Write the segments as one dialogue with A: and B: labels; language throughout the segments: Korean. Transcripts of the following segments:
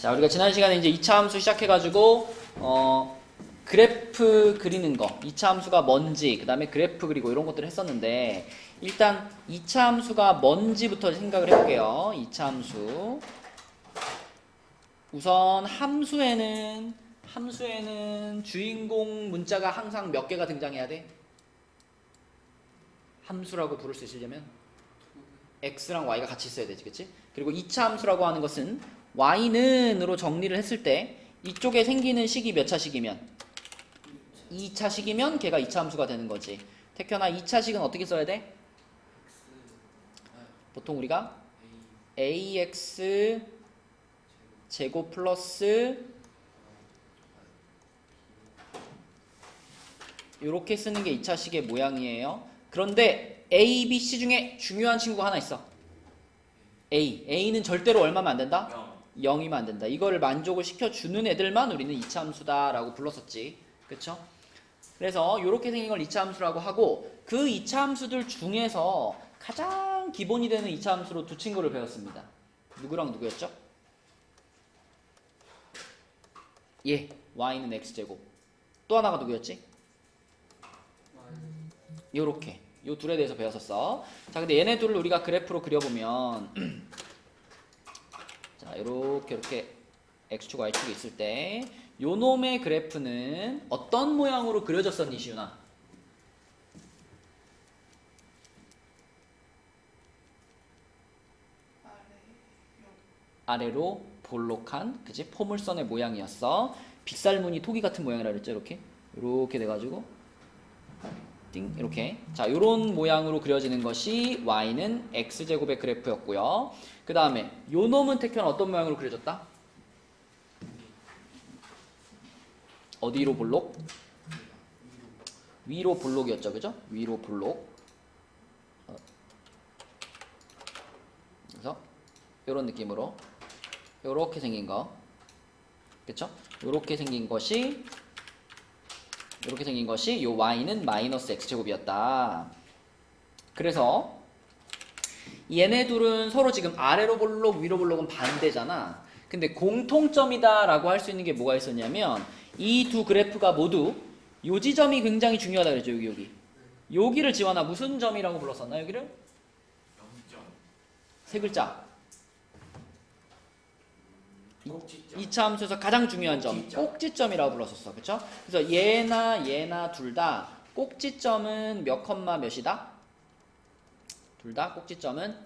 A: 자, 우리가 지난 시간에 이제 2차 함수 시작해가지고 그래프 그리는 거, 2차 함수가 뭔지, 그 다음에 그래프 그리고 이런 것들을 했었는데, 일단 2차 함수가 뭔지부터 생각을 해볼게요. 2차 함수. 우선 함수에는 주인공 문자가 항상 몇 개가 등장해야 돼? 함수라고 부를 수 있으려면 x랑 y가 같이 있어야 되지, 그치? 그리고 2차 함수라고 하는 것은 y는으로 정리를 했을 때 이쪽에 생기는 식이 몇 차식이면 2차식이면 걔가 2차 함수가 되는 거지. 택현아, 2차식은 어떻게 써야 돼? 보통 우리가 ax 제곱 플러스 이렇게 쓰는 게 2차식의 모양이에요. 그런데 a, b, c 중에 중요한 친구가 하나 있어. a는 절대로 얼마면 안 된다? 0이면 안 된다. 이거를 만족을 시켜주는 애들만 우리는 2차 함수다 라고 불렀었지. 그쵸? 그래서 이렇게 생긴 걸 2차 함수라고 하고, 그 2차 함수들 중에서 가장 기본이 되는 2차 함수로 두 친구를 배웠습니다. 누구랑 누구였죠? 예, y는 x제곱. 또 하나가 누구였지? 요렇게 요 둘에 대해서 배웠었어. 자, 근데 얘네 둘을 우리가 그래프로 그려보면 자, 이렇게 x축 y축이 있을 때 요 놈의 그래프는 어떤 모양으로 그려졌었니, 시윤아? 아래로 볼록한, 그치? 포물선의 모양이었어. 빗살무늬 토기 같은 모양이라 그랬죠. 이렇게 돼가지고 띵, 이렇게. 자, 요런 모양으로 그려지는 것이 y는 x제곱의 그래프였고요. 그 다음에 요 놈은 택현 어떤 모양으로 그려졌다? 어디로 볼록? 위로 볼록이었죠, 그죠? 위로 볼록. 그래서 요런 느낌으로 요렇게 생긴 거, 그쵸? 요렇게 생긴 것이 요 y는 마이너스 x제곱이었다. 그래서 얘네 둘은 서로 지금 아래로 볼록 위로 볼록은 반대잖아. 근데 공통점이다 라고 할 수 있는 게 뭐가 있었냐면, 이 두 그래프가 모두 요 지점이 굉장히 중요하다 그랬죠. 여기를 지원아 무슨 점이라고 불렀었나? 여기를?
B: 0점.
A: 세 글자.
B: 꼭지점.
A: 2차 함수에서 가장 중요한 점, 꼭지점이라고 불렀었어. 그쵸? 그래서 얘나 둘 다 꼭지점은 몇 컴마 몇이다? 둘 다 꼭지점은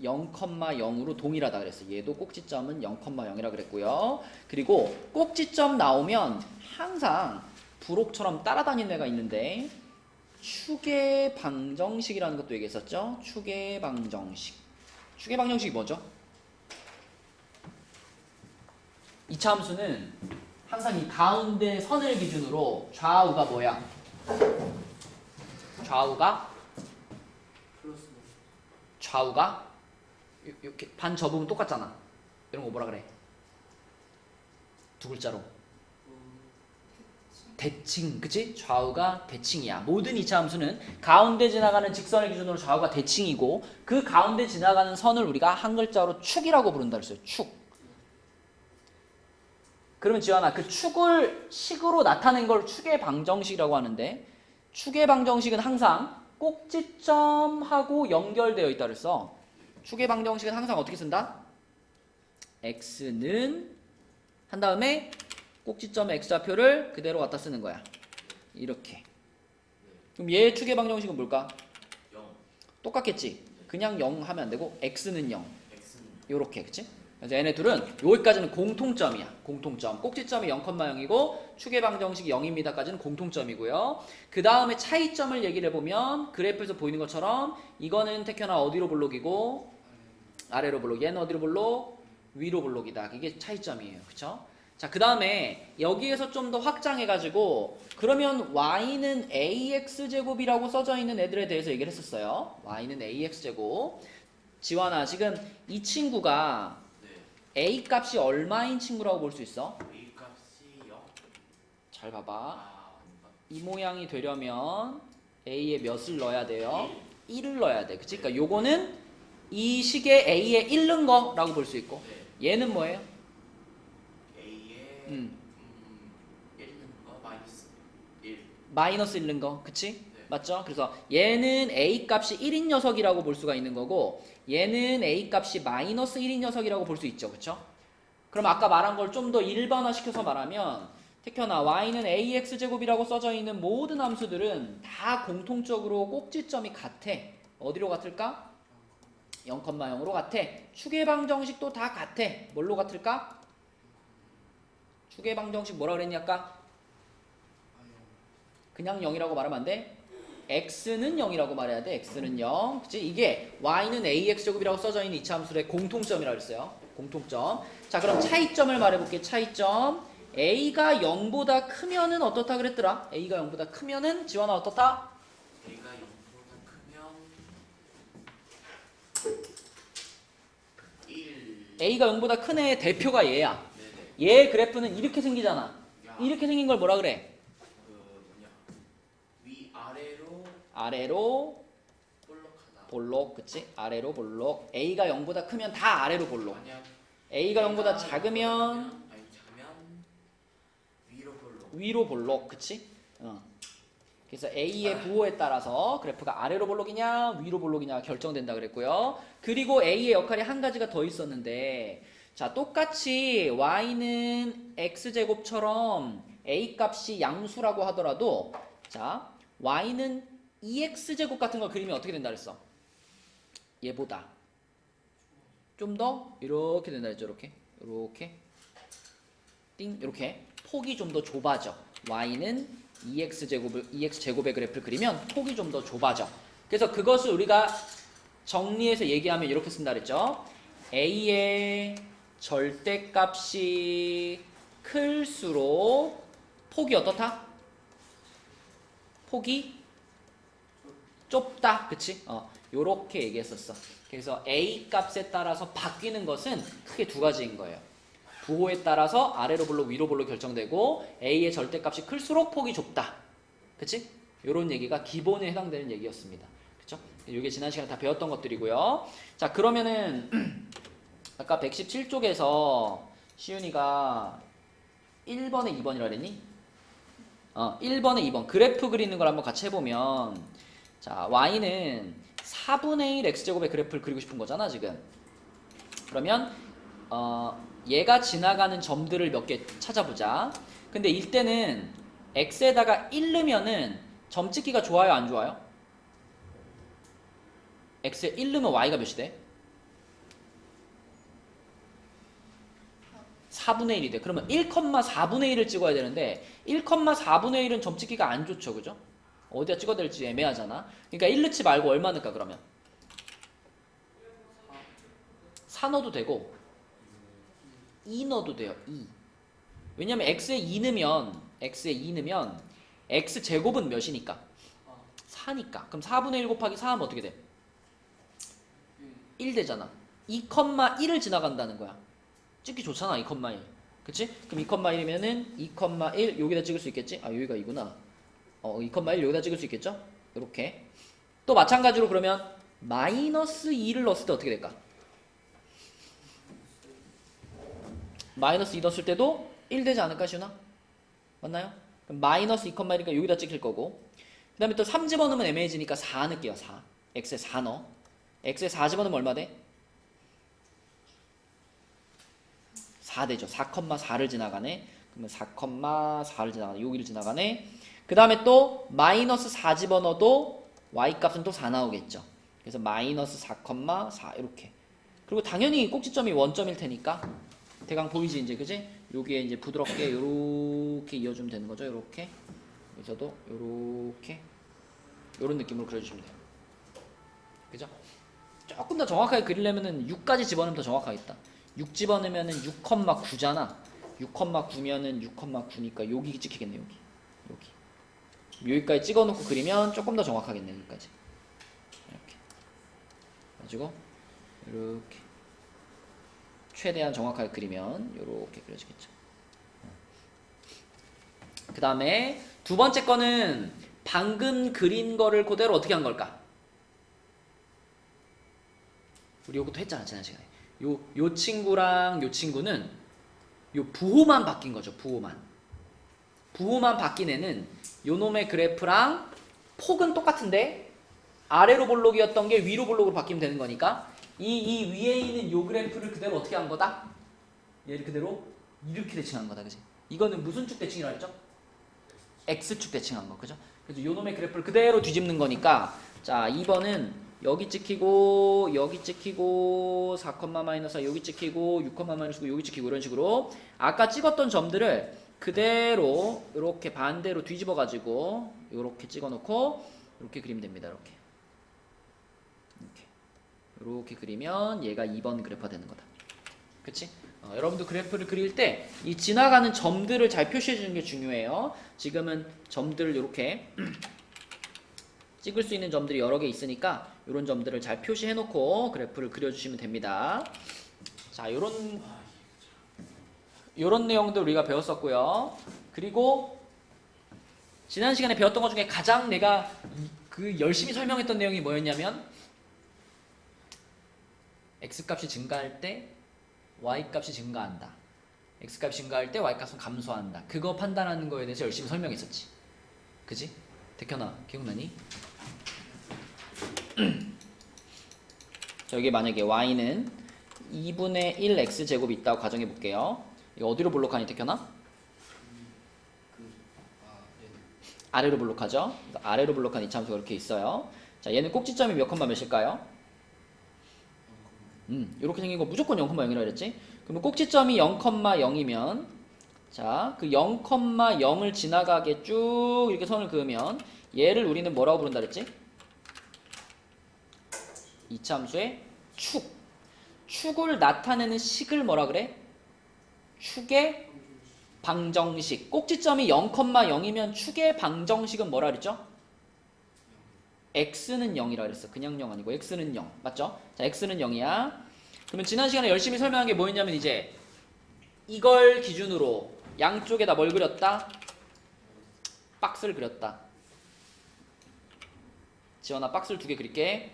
A: 0,0으로 동일하다 그랬어. 얘도 꼭지점은 0,0이라 그랬고요. 그리고 꼭지점 나오면 항상 부록처럼 따라다니는 애가 있는데, 축의 방정식이라는 것도 얘기했었죠. 축의 방정식. 축의 방정식이 뭐죠? 2차 함수는 항상 이 가운데 선을 기준으로 좌우가 뭐야? 좌우가 이렇게 반 접으면 똑같잖아. 이런 거 뭐라 그래? 두 글자로 대칭, 그치? 좌우가 대칭이야. 모든 2차 함수는 가운데 지나가는 직선을 기준으로 좌우가 대칭이고, 그 가운데 지나가는 선을 우리가 한 글자로 축이라고 부른다 그랬어요. 축. 그러면 지환아, 그 축을 식으로 나타낸 걸 축의 방정식이라고 하는데, 축의 방정식은 항상 꼭지점하고 연결되어 있다 그랬어. 축의 방정식은 항상 어떻게 쓴다? x는 한 다음에 꼭지점의 x좌표를 그대로 갖다 쓰는 거야. 이렇게. 그럼 얘의 축의 방정식은 뭘까?
B: 0.
A: 똑같겠지? 그냥 0 하면 안 되고 x는 0.
B: x는
A: 요렇게, 그치? 그래서 얘네 둘은 여기까지는 공통점이야. 공통점. 꼭지점이 0,0이고 축의 방정식이 0입니다까지는 공통점이고요. 그 다음에 차이점을 얘기를 해보면, 그래프에서 보이는 것처럼 이거는 택현아 어디로 볼록이고 아래로 볼록, 얘는 어디로 볼록? 위로 볼록이다. 이게 차이점이에요. 그쵸? 자, 그 다음에 여기에서 좀 더 확장해가지고, 그러면 y는 ax제곱이라고 써져 있는 애들에 대해서 얘기를 했었어요. y는 ax제곱. 지환아, 지금 이 친구가 a 값이 얼마인 친구라고 볼 수 있어?
B: a 값이 0.
A: 잘 봐봐. 이 모양이 되려면 a에 몇을 넣어야 돼요? 1을 넣어야 돼. 그치? 그러니까 요거는 이 식의 a에 1 넣은 거라고 볼 수 있고, 얘는 뭐예요?
B: 1는 거 마이너스 1.
A: 마이너스 1는 거, 그치?
B: 네.
A: 맞죠? 그래서 얘는 A 값이 1인 녀석이라고 볼 수가 있는 거고 얘는 A 값이 마이너스 1인 녀석이라고 볼 수 있죠, 그쵸? 그럼 아까 말한 걸 좀 더 일반화 시켜서 말하면 택현아 y는 ax제곱이라고 써져 있는 모든 함수들은 다 공통적으로 꼭지점이 같아. 어디로 같을까? 0,0으로 같아. 추계방정식도 다 같아. 뭘로 같을까? 추계방정식 뭐라 그랬니 아까? 그냥 0이라고 말하면 안 돼? x는 0이라고 말해야 돼. x는 0. 그치? 이게 y는 ax제곱이라고 써져 있는 이차 함수의 공통점이라고 했어요. 공통점. 자, 그럼 차이점을 말해볼게. 차이점. a가 0보다 크면은 어떻다 그랬더라? a가 0보다 크면은 지원아 어떻다?
B: A가 0보다 크면 1.
A: a가 0보다 큰 애의 대표가 얘야.
B: 네네.
A: 얘 그래프는 이렇게 생기잖아.
B: 야,
A: 이렇게 생긴 걸 뭐라 그래?
B: 뭐냐? 위 아래로
A: 아래로
B: 볼록하다.
A: 볼록. 그치? 아래로 볼록. a가 0보다 크면 다 아래로 볼록.
B: 만약
A: a가 0보다
B: A가
A: 작으면
B: 작으면 위로 볼록.
A: 위로 볼록. 그치? 그래서 A의 부호에 따라서 그래프가 아래로 볼록이냐 위로 볼록이냐 결정된다 그랬고요. 그리고 A의 역할이 한 가지가 더 있었는데 자 똑같이 Y는 X제곱처럼 A 값이 양수라고 하더라도 자 Y는 2X제곱 같은 걸 그리면 어떻게 된다 그랬어? 얘보다 좀 더 이렇게 된다 그랬죠. 이렇게 띵 이렇게 폭이 좀 더 좁아져. Y는 2x제곱의 그래프를 그리면 폭이 좀 더 좁아져. 그래서 그것을 우리가 정리해서 얘기하면 이렇게 쓴다 그랬죠. A의 절대값이 클수록 폭이 어떻다? 폭이 좁다. 그치? 요렇게 얘기했었어. 그래서 A 값에 따라서 바뀌는 것은 크게 두 가지인 거예요. 부호에 따라서 아래로 볼록 위로 볼록 결정되고 A의 절대값이 클수록 폭이 좁다. 그치? 요런 얘기가 기본에 해당되는 얘기였습니다. 그쵸? 이게 지난 시간에 다 배웠던 것들이고요. 자 그러면은 아까 117쪽에서 시윤이가 1번에 2번이라 그랬니? 1번에 2번 그래프 그리는 걸 한번 같이 해보면 자 y는 4분의 1 x제곱의 그래프를 그리고 싶은 거잖아 지금. 그러면 얘가 지나가는 점들을 몇 개 찾아보자. 근데 이때는 x에다가 1 넣으면은 점 찍기가 좋아요 안 좋아요? x에 1 넣으면 y가 몇이 돼? 4분의 1이 돼. 그러면 1,4분의 1을 찍어야 되는데 1,4분의 1은 점 찍기가 안 좋죠. 그죠? 어디다 찍어야 될지 애매하잖아. 그러니까 1 넣지 말고 얼마 넣을까 그러면? 4 넣어도 되고 2 넣어도 돼요. 2. 왜냐면 x에 2 넣으면 x제곱은 몇이니까? 4니까. 그럼 4분의 1 곱하기 4 하면 어떻게 돼? 1 되잖아. 2,1을 지나간다는 거야. 찍기 좋잖아. 2,1. 그치? 그럼 2,1이면은 2,1 여기다 찍을 수 있겠지? 아 여기가 이구나. 2,1 여기다 찍을 수 있겠죠? 이렇게. 또 마찬가지로 그러면 마이너스 2를 넣었을 때 어떻게 될까? 마이너스 2 넣었을 때도 1 되지 않을까 시훈아? 맞나요? 그럼 마이너스 2,1이니까 여기다 찍힐 거고 그 다음에 또 3 집어넣으면 애매해지니까 4 넣을게요. 4. x에 4 넣어. x에 4 집어넣으면 얼마 돼? 4 되죠. 4,4를 지나가네. 그러면 4,4를 지나가네. 여기를 지나가네. 그 다음에 또 마이너스 4 집어넣어도 y값은 또 4 나오겠죠. 그래서 마이너스 4,4 이렇게. 그리고 당연히 꼭지점이 원점일 테니까 대강 보이지 이제 그지? 여기에 이제 부드럽게 요렇게 이어주면 되는 거죠. 요렇게. 여기서도 요렇게 요런 느낌으로 그려주시면 돼요. 그죠? 조금 더 정확하게 그리려면은 6까지 집어넣으면 더 정확하겠다. 6 집어넣으면은 6,9잖아. 6,9면은 6,9니까 여기 찍히겠네. 여기까지 찍어놓고 그리면 조금 더 정확하겠네. 여기까지 이렇게 가지고 이렇게 최대한 정확하게 그리면 이렇게 그려지겠죠. 그 다음에 두 번째 거는 방금 그린 거를 그대로 어떻게 한 걸까? 우리 요것도 했잖아 지난 시간에. 요 친구랑 요 친구는 요 부호만 바뀐 거죠. 부호만 바뀐 애는 요 놈의 그래프랑 폭은 똑같은데 아래로 볼록이었던 게 위로 볼록으로 바뀌면 되는 거니까 이 위에 있는 요 그래프를 그대로 어떻게 한 거다? 얘를 그대로 이렇게 대칭한 거다. 그지? 이거는 무슨 축 대칭이라 했죠? X축 대칭한 거. 그죠? 그래서 요 놈의 그래프를 그대로 뒤집는 거니까 자 2번은 여기 찍히고 여기 찍히고 4, 마이너스 여기 찍히고 6, 마이너스 여기 찍히고 이런 식으로 아까 찍었던 점들을 그대로 이렇게 반대로 뒤집어 가지고 이렇게 찍어 놓고 이렇게 그리면 됩니다. 이렇게 그리면 얘가 2번 그래프가 되는 거다. 그치? 여러분도 그래프를 그릴 때 이 지나가는 점들을 잘 표시해 주는 게 중요해요. 지금은 점들을 이렇게 찍을 수 있는 점들이 여러 개 있으니까 이런 점들을 잘 표시해 놓고 그래프를 그려주시면 됩니다. 자, 요런 내용들 우리가 배웠었고요. 그리고 지난 시간에 배웠던 것 중에 가장 내가 그 열심히 설명했던 내용이 뭐였냐면 x값이 증가할 때 y값이 증가한다. x값이 증가할 때 y값은 감소한다. 그거 판단하는 거에 대해서 열심히 설명했었지. 그지? 태현아 기억나니? 자, 여기 만약에 y는 2분의 1 x제곱이 있다고 가정해 볼게요. 이거 어디로 볼록하니 태현아? 아래로 볼록하죠? 아래로 볼록한 이차함수가 이렇게 있어요. 자, 얘는 꼭지점이 몇 컴마 몇일까요? 이렇게 생긴 거 무조건 0,0이라 그랬지? 그러면 꼭지점이 0,0이면 자, 그 0,0을 지나가게 쭉 이렇게 선을 그으면 얘를 우리는 뭐라고 부른다 그랬지? 이차함수의 축을 나타내는 식을 뭐라 그래? 축의 방정식. 꼭지점이 0,0이면 축의 방정식은 뭐라 그랬죠? x는 0이라 그랬어. 그냥 0 아니고 x는 0. 맞죠? 자, x는 0이야. 그러면 지난 시간에 열심히 설명한 게 뭐였냐면 이제 이걸 기준으로 양쪽에다 뭘 그렸다? 박스를 그렸다. 지원아 박스를 2개 그릴게.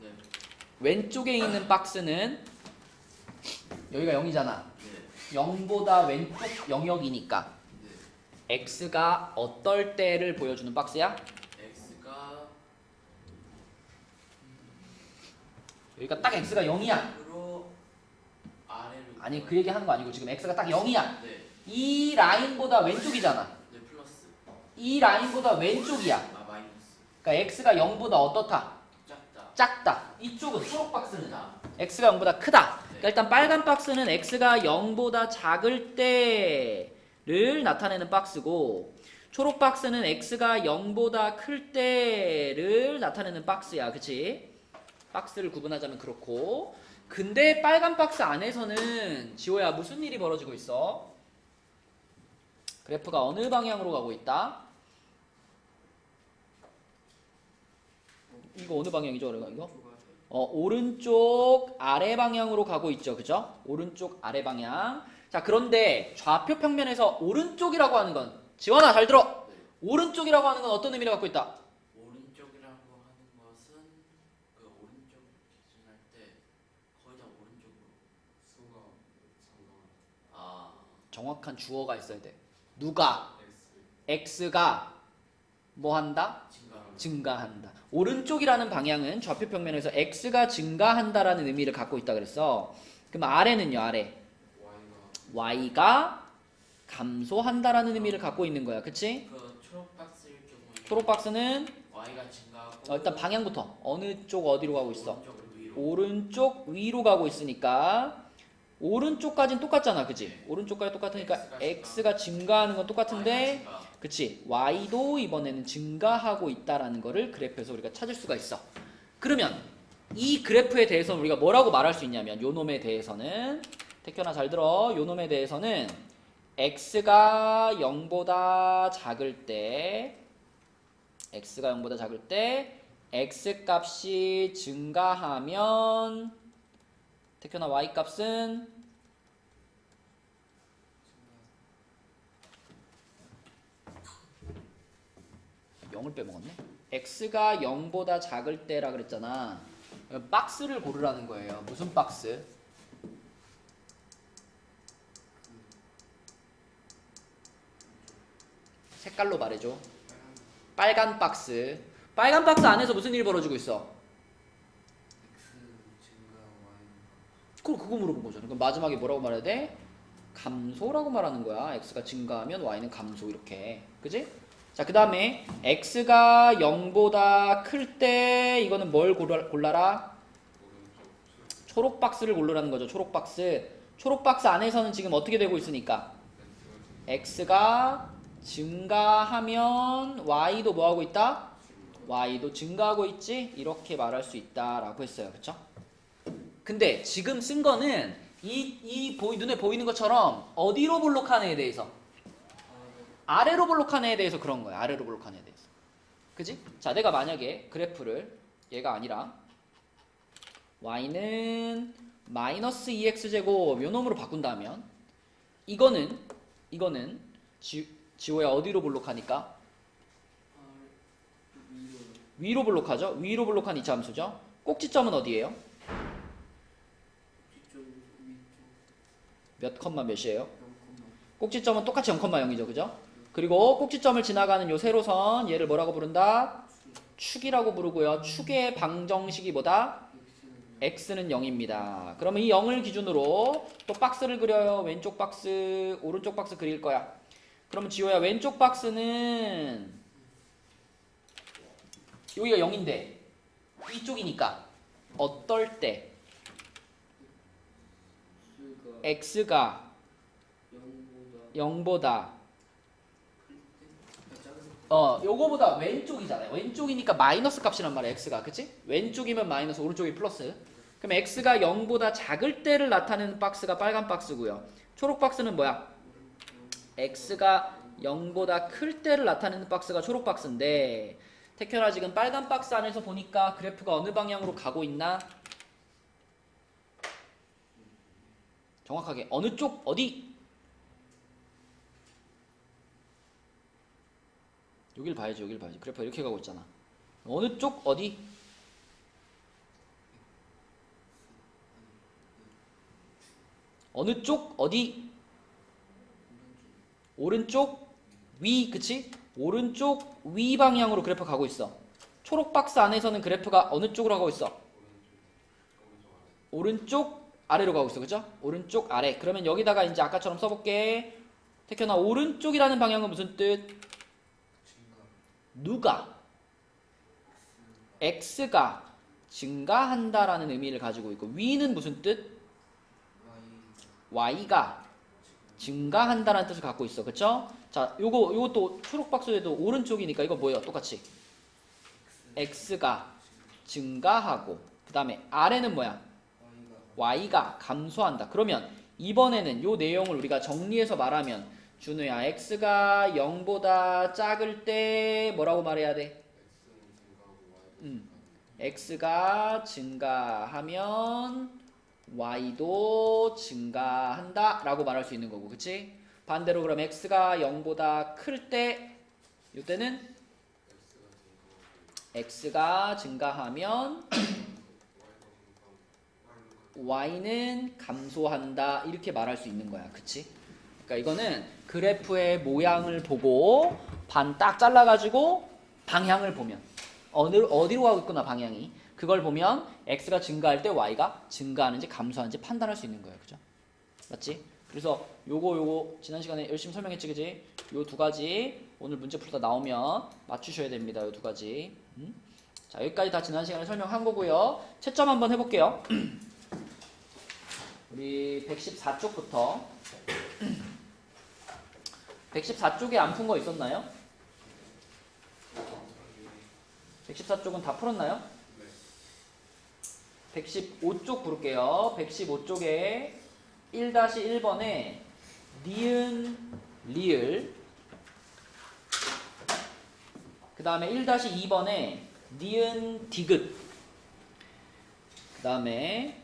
B: 네.
A: 왼쪽에 있는 박스는 여기가 0이잖아.
B: 네.
A: 0보다 왼쪽 영역이니까
B: 네.
A: x가 어떨 때를 보여주는 박스야?
B: x가
A: 여기가 딱 x가 0이야.
B: 앞으로 아래로
A: 아니 그 얘기 하는 거 아니고 지금 x가 딱 0이야.
B: 네.
A: 이 라인보다 왼쪽이잖아.
B: 네 플러스
A: 이 라인보다 왼쪽이야.
B: 아 마이너스
A: 그러니까 x가 0보다 어떻다?
B: 작다
A: 작다. 이쪽은 초록 박스는
B: 다
A: x가 0보다 크다.
B: 네.
A: 그러니까 일단 빨간 박스는 x가 0보다 작을 때를 나타내는 박스고 초록 박스는 x가 0보다 클 때를 나타내는 박스야. 그치? 박스를 구분하자면 그렇고 근데 빨간 박스 안에서는 지호야 무슨 일이 벌어지고 있어? 그래프가 어느 방향으로 가고 있다? 이거 어느 방향이죠? 이거? 오른쪽 아래 방향으로 가고 있죠. 그죠? 오른쪽 아래 방향. 자, 그런데 좌표 평면에서 오른쪽이라고 하는 건 지원아 잘 들어.
B: 네.
A: 오른쪽이라고 하는 건 어떤 의미를 갖고 있다?
B: 오른쪽이라고 하는 것은 그 오른쪽 기준할 때 거의 다 오른쪽으로 수가 장강
A: 정확한 주어가 있어야 돼. 누가? x가 뭐 한다? 증가한다. 오른쪽이라는 방향은 좌표 평면에서 x가 증가한다라는 의미를 갖고 있다 그랬어. 그럼 아래는요, 아래. y가 감소한다라는 의미를 갖고 있는 거야. 그치?
B: 그 초록 박스일 경우에
A: 초록 박스는
B: y가 증가하고
A: 일단 방향부터 어느 쪽 어디로 가고 있어?
B: 오른쪽 위로
A: 오른쪽 위로 가고 있으니까 오른쪽까지는 똑같잖아. 그치? 오른쪽까지 똑같으니까 x가 증가하는 건 똑같은데
B: 증가.
A: 그치? y도 이번에는 증가하고 있다라는 거를 그래프에서 우리가 찾을 수가 있어. 그러면 이 그래프에 대해서는 우리가 뭐라고 말할 수 있냐면 요 놈에 대해서는 태현아 잘 들어. 요 놈에 대해서는 x가 0보다 작을 때 x 값이 증가하면 태현아 y 값은 0을 빼먹었네. x가 0보다 작을 때라 그랬잖아. 박스를 고르라는 거예요. 무슨 박스? 색깔로 말해줘. 빨간 박스. 빨간 박스 안에서 무슨 일이 벌어지고 있어?
B: X 증가 Y
A: 그거 물어본 거잖아. 그럼 마지막에 뭐라고 말해야 돼? 감소라고 말하는 거야. x가 증가하면 y는 감소 이렇게. 그지? 자, 그 다음에 x가 0보다 클 때 이거는 뭘 골라라? 초록 박스를 고르라는 거죠. 초록 박스. 초록 박스 안에서는 지금 어떻게 되고 있으니까 x가 증가하면 y도 뭐 하고 있다? y도 증가하고 있지? 이렇게 말할 수 있다라고 했어요. 그쵸? 근데 지금 쓴 거는 눈에 보이는 것처럼 어디로 볼록한 애에 대해서? 아래로 볼록한 애에 대해서 그런 거야. 아래로 볼록한 애에 대해서. 그지? 자, 내가 만약에 그래프를 얘가 아니라 y는 마이너스 2x제곱 요 놈으로 바꾼다면 이거는 지호야 어디로 볼록하니까? 위로 볼록하죠? 위로 볼록한 이차함수죠? 꼭지점은 어디예요?
B: 뒤쪽 위쪽
A: 몇 컴마 몇이에요?
B: 0,0
A: 꼭지점은 똑같이 0,0이죠. 그죠? 그리고 꼭지점을 지나가는 요 세로선 얘를 뭐라고 부른다? 축이라고 부르고요. 축의 방정식이 뭐다? x는 0입니다. 그러면 이 0을 기준으로 또 박스를 그려요. 왼쪽 박스, 오른쪽 박스 그릴 거야. 그러면 지호야 왼쪽 박스는 여기가 0인데 이쪽이니까 어떨 때 x가 0보다 요거보다 왼쪽이잖아요. 왼쪽이니까 마이너스 값이란 말이야. x가. 그치? 왼쪽이면 마이너스, 오른쪽이 플러스. 그럼 x가 0보다 작을 때를 나타내는 박스가 빨간 박스고요. 초록 박스는 뭐야? x가 0보다 클 때를 나타내는 박스가 초록 박스인데 태현아 지금 빨간 박스 안에서 보니까 그래프가 어느 방향으로 가고 있나? 정확하게 어느 쪽 어디? 여길 봐야지. 여길 봐야지. 그래프가 이렇게 가고 있잖아. 어느 쪽 어디? 어느 쪽 어디? 오른쪽 위. 그치? 오른쪽 위 방향으로 그래프가 가고 있어. 초록 박스 안에서는 그래프가 어느 쪽으로 가고 있어? 오른쪽 아래로 가고 있어. 그죠? 오른쪽 아래. 그러면 여기다가 이제 아까처럼 써볼게. 태현아 오른쪽이라는 방향은 무슨 뜻? 누가? x가 증가한다라는 의미를 가지고 있고 위는 무슨 뜻? y가 증가한다라는 뜻을 갖고 있어. 그쵸? 자, 요것도 초록 박스에도 오른쪽이니까 이거 뭐예요? 똑같이 x가 증가하고 그 다음에 아래는 뭐야? y가 감소한다. 그러면 이번에는 요 내용을 우리가 정리해서 말하면 준우야 x가 0보다 작을 때 뭐라고 말해야 돼? x가 증가하면 y도 증가한다 라고 말할 수 있는 거고. 그치? 반대로 그럼 x가 0보다 클 때 이때는 x가 증가하면 y는 감소한다 이렇게 말할 수 있는 거야. 그치? 그러니까 이거는 그래프의 모양을 보고 반 딱 잘라가지고 방향을 보면 어디로 가고 있구나 방향이 그걸 보면 x가 증가할 때 y가 증가하는지 감소하는지 판단할 수 있는 거예요. 그죠? 맞지? 그래서 요거 지난 시간에 열심히 설명했지. 그지? 요 두 가지 오늘 문제 풀다 나오면 맞추셔야 됩니다. 요 두 가지. 자, 여기까지 다 지난 시간에 설명한 거고요. 채점 한번 해볼게요. 우리 114쪽부터 114쪽에 안 푼 거 있었나요? 114쪽은 다 풀었나요? 115쪽 부를게요. 115쪽에 1-1번에 니은, 리을 그 다음에 1-2번에 니은, 디귿 그 다음에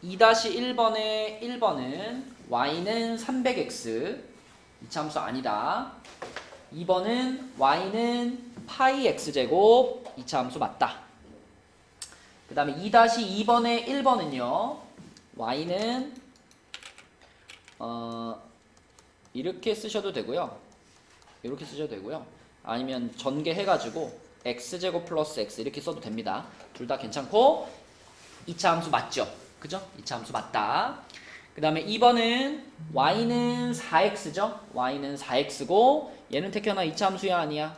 A: 2-1번에 1번은 y는 300x 이차함수 아니다. 2번은 y는 파이 x제곱 이차함수 맞다. 그 다음에 2-2번에 1번은요 y는 이렇게 쓰셔도 되고요. 이렇게 쓰셔도 되고요. 아니면 전개해가지고 x제곱 플러스 x 이렇게 써도 됩니다. 둘 다 괜찮고 2차 함수 맞죠? 그죠? 2차 함수 맞다. 그 다음에 2번은 y는 4x죠? y는 4x고 얘는 태켜나 2차 함수야 아니야?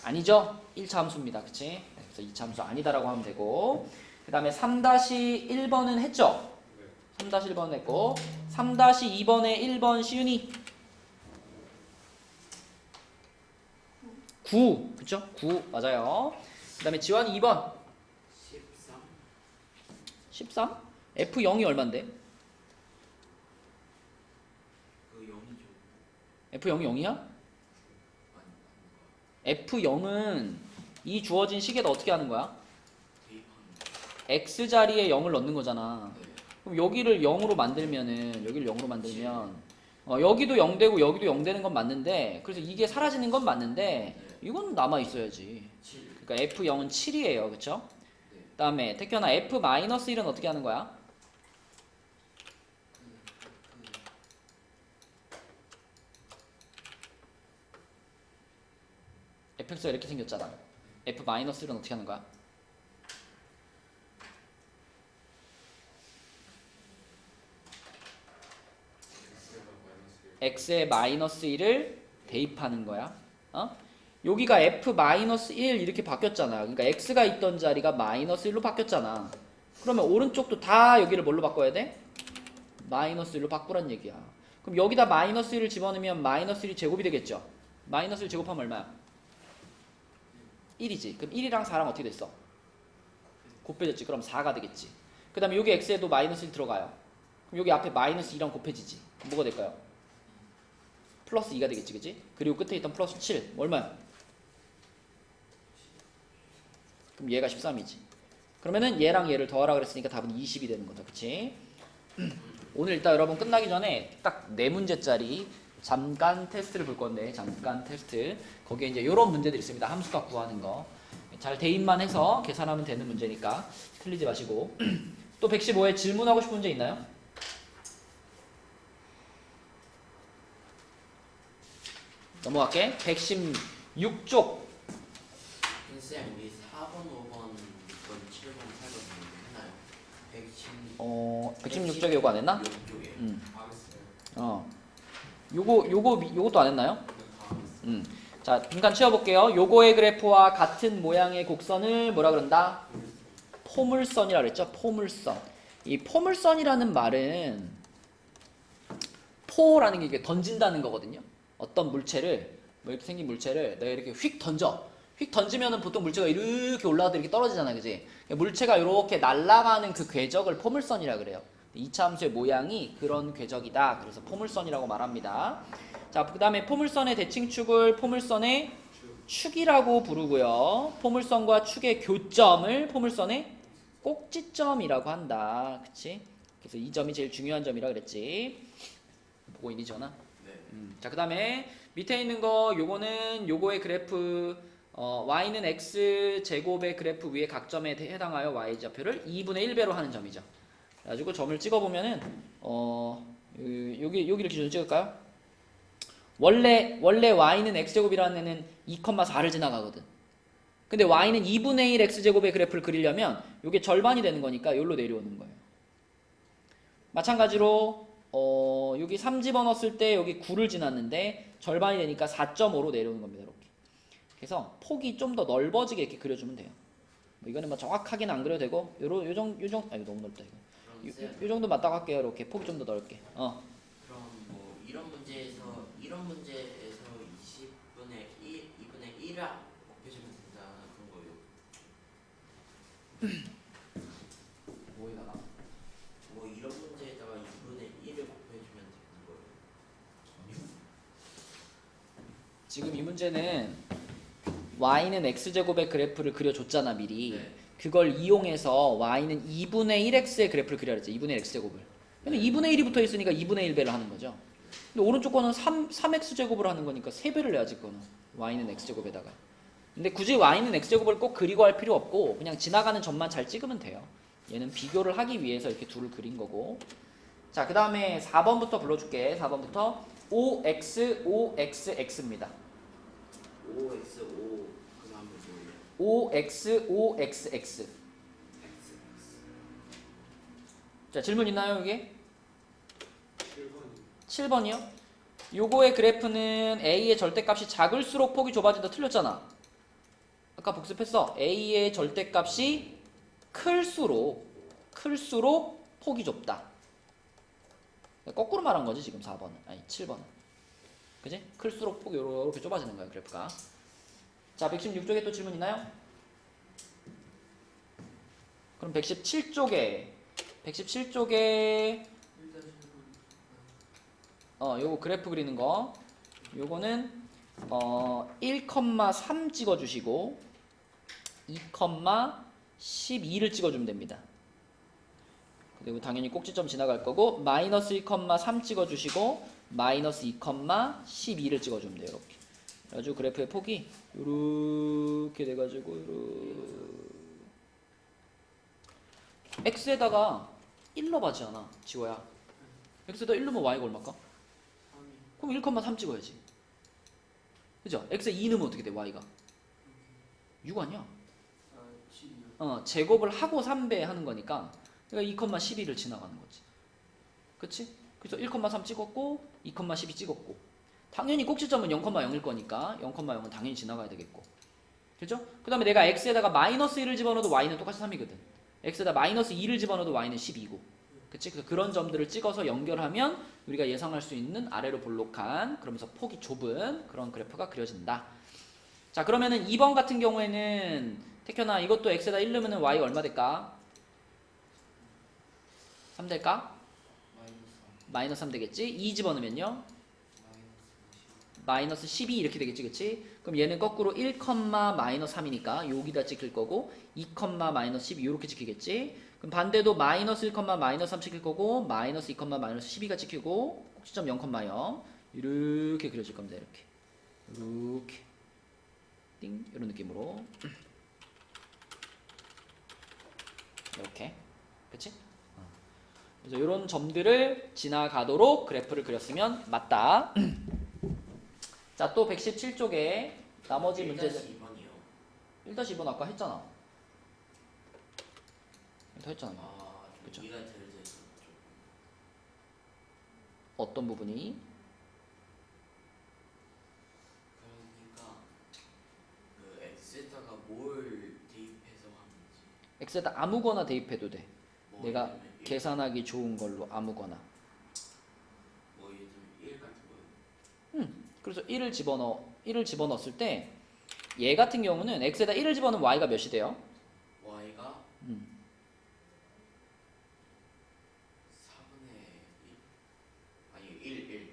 A: 아니죠? 1차 함수입니다. 그치? 그래서 2차 함수 아니다라고 하면 되고 그 다음에 3-1번은 했죠? 3-1번 했고 3-2번에 1번 시윤이 9 그쵸? 9 맞아요. 그 다음에 지원이 2번
B: 13
A: 13? F0이 얼만데?
B: 그 0이죠.
A: F0이 0이야? F0은 이 주어진 식에다 어떻게 하는 거야?
B: 대입하는
A: X 자리에 0을 넣는 거잖아.
B: 네.
A: 그럼 여기를 0으로 만들면은 여기를 0으로 만들면 여기도 0 되고 여기도 0 되는 건 맞는데 그래서 이게 사라지는 건 맞는데 이건 남아 있어야지.
B: 7
A: 그러니까 F0은 7이에요. 그쵸?
B: 네.
A: 그다음에 태현아 F-1은 어떻게 하는 거야? fx가 이렇게 생겼잖아. F-1은 어떻게 하는 거야? x의 마이너스 1을 대입하는 거야. 여기가 f-1 이렇게 바뀌었잖아. 그러니까 x가 있던 자리가 마이너스 1로 바뀌었잖아. 그러면 오른쪽도 다 여기를 뭘로 바꿔야 돼? 마이너스 1로 바꾸란 얘기야. 그럼 여기다 마이너스 1을 집어넣으면 마이너스 1이 제곱이 되겠죠? 마이너스 1 제곱하면 얼마야? 1이지. 그럼 1이랑 4랑 어떻게 됐어? 곱해졌지. 그럼 4가 되겠지. 그 다음에 여기 x에도 마이너스 1 들어가요. 그럼 여기 앞에 마이너스 2랑 곱해지지. 그럼 뭐가 될까요? 플러스 2가 되겠지. 그치? 그리고 끝에 있던 플러스 7 얼마야? 그럼 얘가 13이지. 그러면은 얘랑 얘를 더하라 그랬으니까 답은 20이 되는 거다. 그치? 오늘 일단 여러분 끝나기 전에 딱 4문제짜리 잠깐 테스트를 볼 건데 잠깐 테스트 거기에 이제 이런 문제들이 있습니다. 함수값 구하는 거 잘 대입만 해서 계산하면 되는 문제니까 틀리지 마시고 또 115에 질문하고 싶은 문제 있나요? 넘어갈게. 116쪽
B: 쌤 우리 4번, 5번, 6번, 7번, 8번 했나요?
A: 116쪽에 요거 안 했나?
B: 이쪽에 안 했어요.
A: 요것도 안 했나요?
B: 다 했어요.
A: 자, 잠깐 치워볼게요. 요거의 그래프와 같은 모양의 곡선을 뭐라 그런다? 포물선이라 그랬죠? 포물선. 이 포물선이라는 말은 포라는 게 이게 던진다는 거거든요. 어떤 물체를 뭐 이렇게 생긴 물체를 내가 이렇게 휙 던져. 휙 던지면은 보통 물체가 이렇게 올라가도 이렇게 떨어지잖아요, 그지? 물체가 이렇게 날아가는 그 궤적을 포물선이라 그래요. 이차 함수의 모양이 그런 궤적이다. 그래서 포물선이라고 말합니다. 자, 그 다음에 포물선의 대칭축을 포물선의 축이라고 부르고요. 포물선과 축의 교점을 포물선의 꼭지점이라고 한다. 그치? 그래서 이 점이 제일 중요한 점이라 그랬지. 보고 있니, 전화?
B: 네.
A: 자, 그 다음에 밑에 있는 거 요거는 요거의 그래프 y는 x 제곱의 그래프 위에 각 점에 해당하여 y좌표를 2분의 1배로 하는 점이죠. 그래가지고 점을 찍어보면은 여기를 기준으로 찍을까요? 원래 y는 x제곱이라는 애는 2,4를 지나가거든. 근데 y는 2분의 1 x제곱의 그래프를 그리려면 이게 절반이 되는 거니까 여기로 내려오는 거예요. 마찬가지로 여기 3 집어넣었을 때 여기 9를 지났는데 절반이 되니까 4.5로 내려오는 겁니다. 이렇게. 그래서 폭이 좀 더 넓어지게 이렇게 그려주면 돼요. 뭐 이거는 뭐 정확하게는 안 그려도 되고 요 정도 이거 너무 넓다 이거. 요 정도 맞다고 할게요. 이렇게 폭이 좀 더 넓게.
B: 그럼 뭐 이런 문제에서 20분의 1, 2분의 1을 곱해주면 된다 그런 거예요.
A: 뭐에다가?
B: 뭐 이런 문제에다가 2분의 1을 곱해주면 되는 거예요.
A: 지금 이 문제는 y는 x제곱의 그래프를 그려줬잖아 미리.
B: 네.
A: 그걸 이용해서 y는 2분의 1x의 그래프를 그려야 했지. 2분의 1 x제곱을. 근데 2분의 1이 붙어 있으니까 2분의 1배를 하는 거죠. 근데 오른쪽 거는 3x제곱을 하는 거니까 3배를 해야지 그거는. y는 x제곱에다가. 근데 굳이 y는 x제곱을 꼭 그리고 할 필요 없고 그냥 지나가는 점만 잘 찍으면 돼요. 얘는 비교를 하기 위해서 이렇게 둘을 그린 거고. 자, 그 다음에 4번부터 불러줄게. 4번부터 OX, OXX입니다.
B: OX5 그 다음에 뭐예요?
A: OX, OXX.
B: XX.
A: 자, 질문 있나요, 여기?
C: 7번
A: 7번이요? 요거의 그래프는 A의 절대값이 작을수록 폭이 좁아진다. 틀렸잖아. 아까 복습했어. A의 절대값이 클수록 폭이 좁다. 거꾸로 말한 거지 지금 4번은. 아니 7번은. 그지? 클수록 폭이 요렇게 좁아지는 거야 그래프가. 자 116쪽에 또 질문 있나요? 그럼 117쪽에 요거 그래프 그리는 거 요거는 1,3 찍어주시고 2,12를 찍어주면 됩니다. 그리고 당연히 꼭지점 지나갈 거고 마이너스 1,3 찍어주시고 마이너스 2,12를 찍어주면 돼요. 이렇게. 그래가지고 그래프의 폭이 이렇게 돼가지고 x에다가 1 넣어봐지 않아 지호야. x에다 1 넣으면 y가 얼마일까?
C: 3이
A: 그럼 1,3 찍어야지. 그죠? x에 2 넣으면 어떻게 돼 y가? 6 아니야?
C: 7이요.
A: 제곱을 하고 3배 하는 거니까 그러니까 2,12를 지나가는 거지. 그치? 그래서 1,3 찍었고 2,12 찍었고 당연히 꼭지점은 0,0일 거니까 0,0은 당연히 지나가야 되겠고 그죠? 그 다음에 내가 x에다가 마이너스 1을 집어넣어도 y는 똑같이 3이거든. x에다 마이너스 2를 집어넣어도 y는 12고 그치? 그래서 그런 점들을 찍어서 연결하면 우리가 예상할 수 있는 아래로 볼록한 그러면서 폭이 좁은 그런 그래프가 그려진다. 자 그러면은 2번 같은 경우에는 태현아 이것도 x에다 1 넣으면 y 얼마 될까? 3 될까? 마이너스 3 되겠지? 2 집어넣으면요? 마이너스 12 이렇게 되겠지 그치? 그럼 얘는 거꾸로 1, 마이너스 3이니까 여기다 찍힐 거고 2, 마이너스 12 이렇게 찍히겠지? 그럼 반대도 마이너스 1, 마이너스 3 찍힐 거고 마이너스 2, 마이너스 12가 찍히고 꼭지점 0,0 이렇게 그려질 겁니다. 이렇게 띵 이런 느낌으로 이렇게 그치? 그래서 이런 점들을 지나가도록 그래프를 그렸으면 맞다. 자, 또 117쪽에 나머지 문제들
B: 1-2번이요.
A: 1-2번 아까 했잖아. 다 했잖아.
B: 아,
A: 그쵸.
B: 이가 제일 됐었죠.
A: 어떤 부분이?
B: 그러니까 그 X에다가 뭘 대입해서 하는지.
A: X에다 아무거나 대입해도 돼.
B: 뭐
A: 내가
B: 예를 들면
A: 계산하기 좋은 걸로 아무거나.
B: 뭐 예를 들면 1 같은 거요.
A: 그래서 1을 집어넣었을 때 얘 같은 경우는 X에다 1을 집어넣으면 Y가 몇이 돼요?
B: Y가
A: 음.
B: 4분의 1 아니 1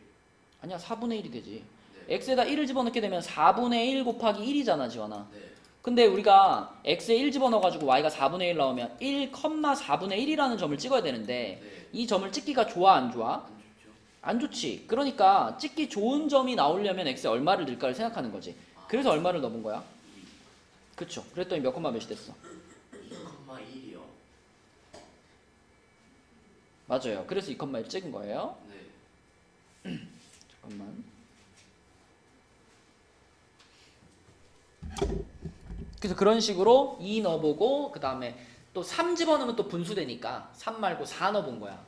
A: 아니야 4분의 1이 되지.
B: 네.
A: X에다 1을 집어넣게 되면 4분의 1 곱하기 1이잖아 지원아.
B: 네.
A: 근데 우리가 x에 1 집어넣어가지고 y가 4분의 1 나오면 1, 4분의 1이라는 점을 찍어야 되는데
B: 네.
A: 이 점을 찍기가 좋아 안 좋아?
B: 안 좋죠.
A: 안 좋지. 그러니까 찍기 좋은 점이 나오려면 x에 얼마를 넣을까를 생각하는 거지. 그래서 얼마를 넣은 거야?
B: 2,
A: 그쵸. 그랬더니 몇 콤마 몇이 됐어?
B: 2,1이요.
A: 맞아요. 그래서 2,1 찍은 거예요.
B: 네.
A: 잠깐만. 그래서 그런 식으로 2 넣어보고 그 다음에 또 3 집어넣으면 또 분수되니까 3 말고 4 넣어본 거야.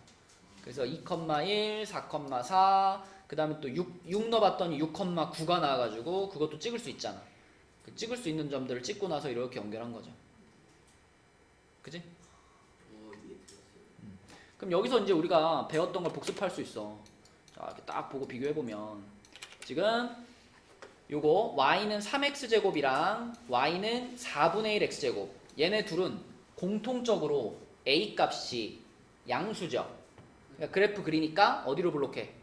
A: 그래서 2,1, 4,4 그 다음에 또 6 넣어봤더니 6,9가 나와가지고 그것도 찍을 수 있잖아. 그 찍을 수 있는 점들을 찍고 나서 이렇게 연결한 거죠. 그지?
B: 이해됐어요.
A: 그럼 여기서 이제 우리가 배웠던 걸 복습할 수 있어. 자, 이렇게 딱 보고 비교해보면 지금 요거 y는 3x제곱이랑 y는 4분의 1 x제곱 얘네 둘은 공통적으로 a 값이 양수죠. 그러니까 그래프 그리니까 어디로 볼록해?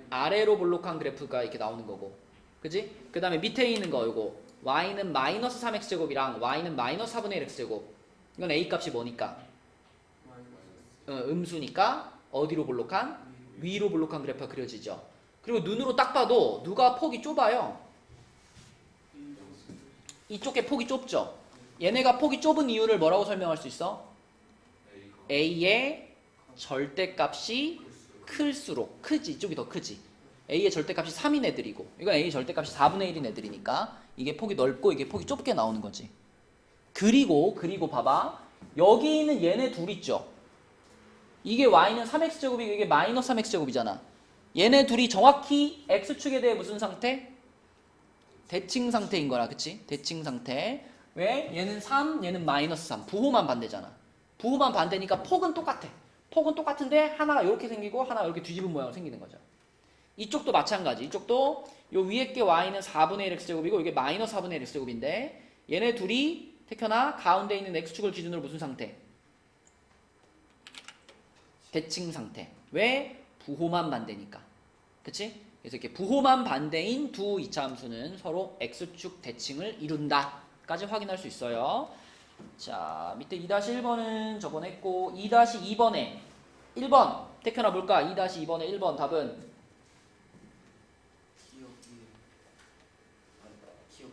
A: 아래로 볼록한 그래프가 이렇게 나오는 거고 그지? 그 다음에 밑에 있는 거 요거 y는 마이너스 3x제곱이랑 y는 마이너스 4분의 1 x제곱 이건 a 값이 뭐니까? 음수니까 어디로 볼록한? 위로 볼록한 그래프가 그려지죠. 그리고 눈으로 딱 봐도 누가 폭이 좁아요? 이쪽 게 폭이 좁죠? 얘네가 폭이 좁은 이유를 뭐라고 설명할 수 있어? A의 절대값이 클수록 크지. 이쪽이 더 크지. A의 절대값이 3인 애들이고 이건 A 절대값이 4분의 1인 애들이니까 이게 폭이 넓고 이게 폭이 좁게 나오는 거지. 그리고 봐봐. 여기 있는 얘네 둘 있죠. 이게 y는 3x제곱이고 이게 마이너스 3x제곱이잖아. 얘네 둘이 정확히 x축에 대해 무슨 상태? 대칭 상태인 거라. 그치? 대칭 상태. 왜? 얘는 3, 얘는 마이너스 3. 부호만 반대잖아. 부호만 반대니까 폭은 똑같아. 폭은 똑같은데 하나가 이렇게 생기고 하나가 이렇게 뒤집은 모양으로 생기는 거죠. 이쪽도 마찬가지. 이쪽도 요 위에 게 y는 4분의 1 x제곱이고 이게 마이너스 4분의 1 x제곱인데 얘네 둘이 택현아 가운데 있는 x축을 기준으로 무슨 상태? 대칭 상태. 왜? 부호만 반대니까. 그치? 그래서 이렇게 부호만 반대인 두 이차함수는 서로 x축 대칭을 이룬다 까지 확인할 수 있어요. 자, 밑에 2-1번은 저번에 했고 2-2번에 1번 택현아 볼까? 2-2번에 1번 답은
C: 기억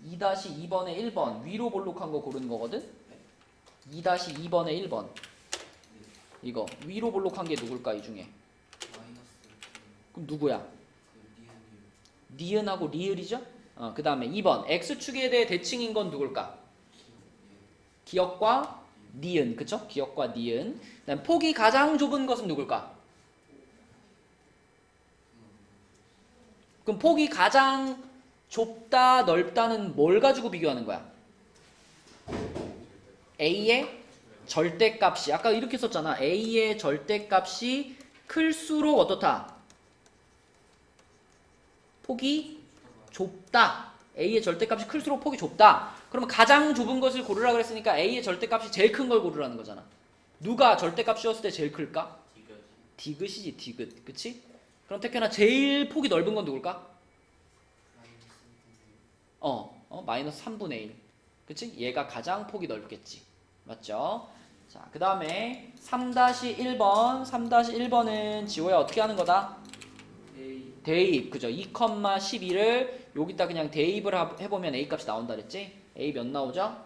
A: 2-2번에 1번 위로 볼록한 거 고르는 거거든? 2-2번에 1번 이거 위로 볼록한 게 누굴까 이 중에?
C: 마이너스
A: 그럼 누구야?
C: 그
A: 니은하고 리을이죠? 그 다음에 2번 x축에 대해 대칭인 건 누굴까? 기역과 니은 그쵸? 기역과 니은. 그다음 폭이 가장 좁은 것은 누굴까? 그럼 폭이 가장 좁다 넓다는 뭘 가지고 비교하는 거야? A의 절대값이 아까 이렇게 썼잖아. A의 절대값이 클수록 어떻다? 폭이 좁다. A의 절대값이 클수록 폭이 좁다. 그러면 가장 좁은 것을 고르라 그랬으니까 A의 절대값이 제일 큰 걸 고르라는 거잖아. 누가 절대값 씌웠을 때 제일 클까? 디귿이지 디귿. 그치? 그럼 택현아 제일 폭이 넓은 건 누굴까? 마이너스 3분의 1. 그치? 얘가 가장 폭이 넓겠지. 맞죠? 자, 그 다음에 3-1번. 3-1번은 지호야 어떻게 하는 거다?
C: A
A: 대입. 그죠? 2,12를 여기다 그냥 대입을 해보면 A 값이 나온다 그랬지? A 몇 나오죠?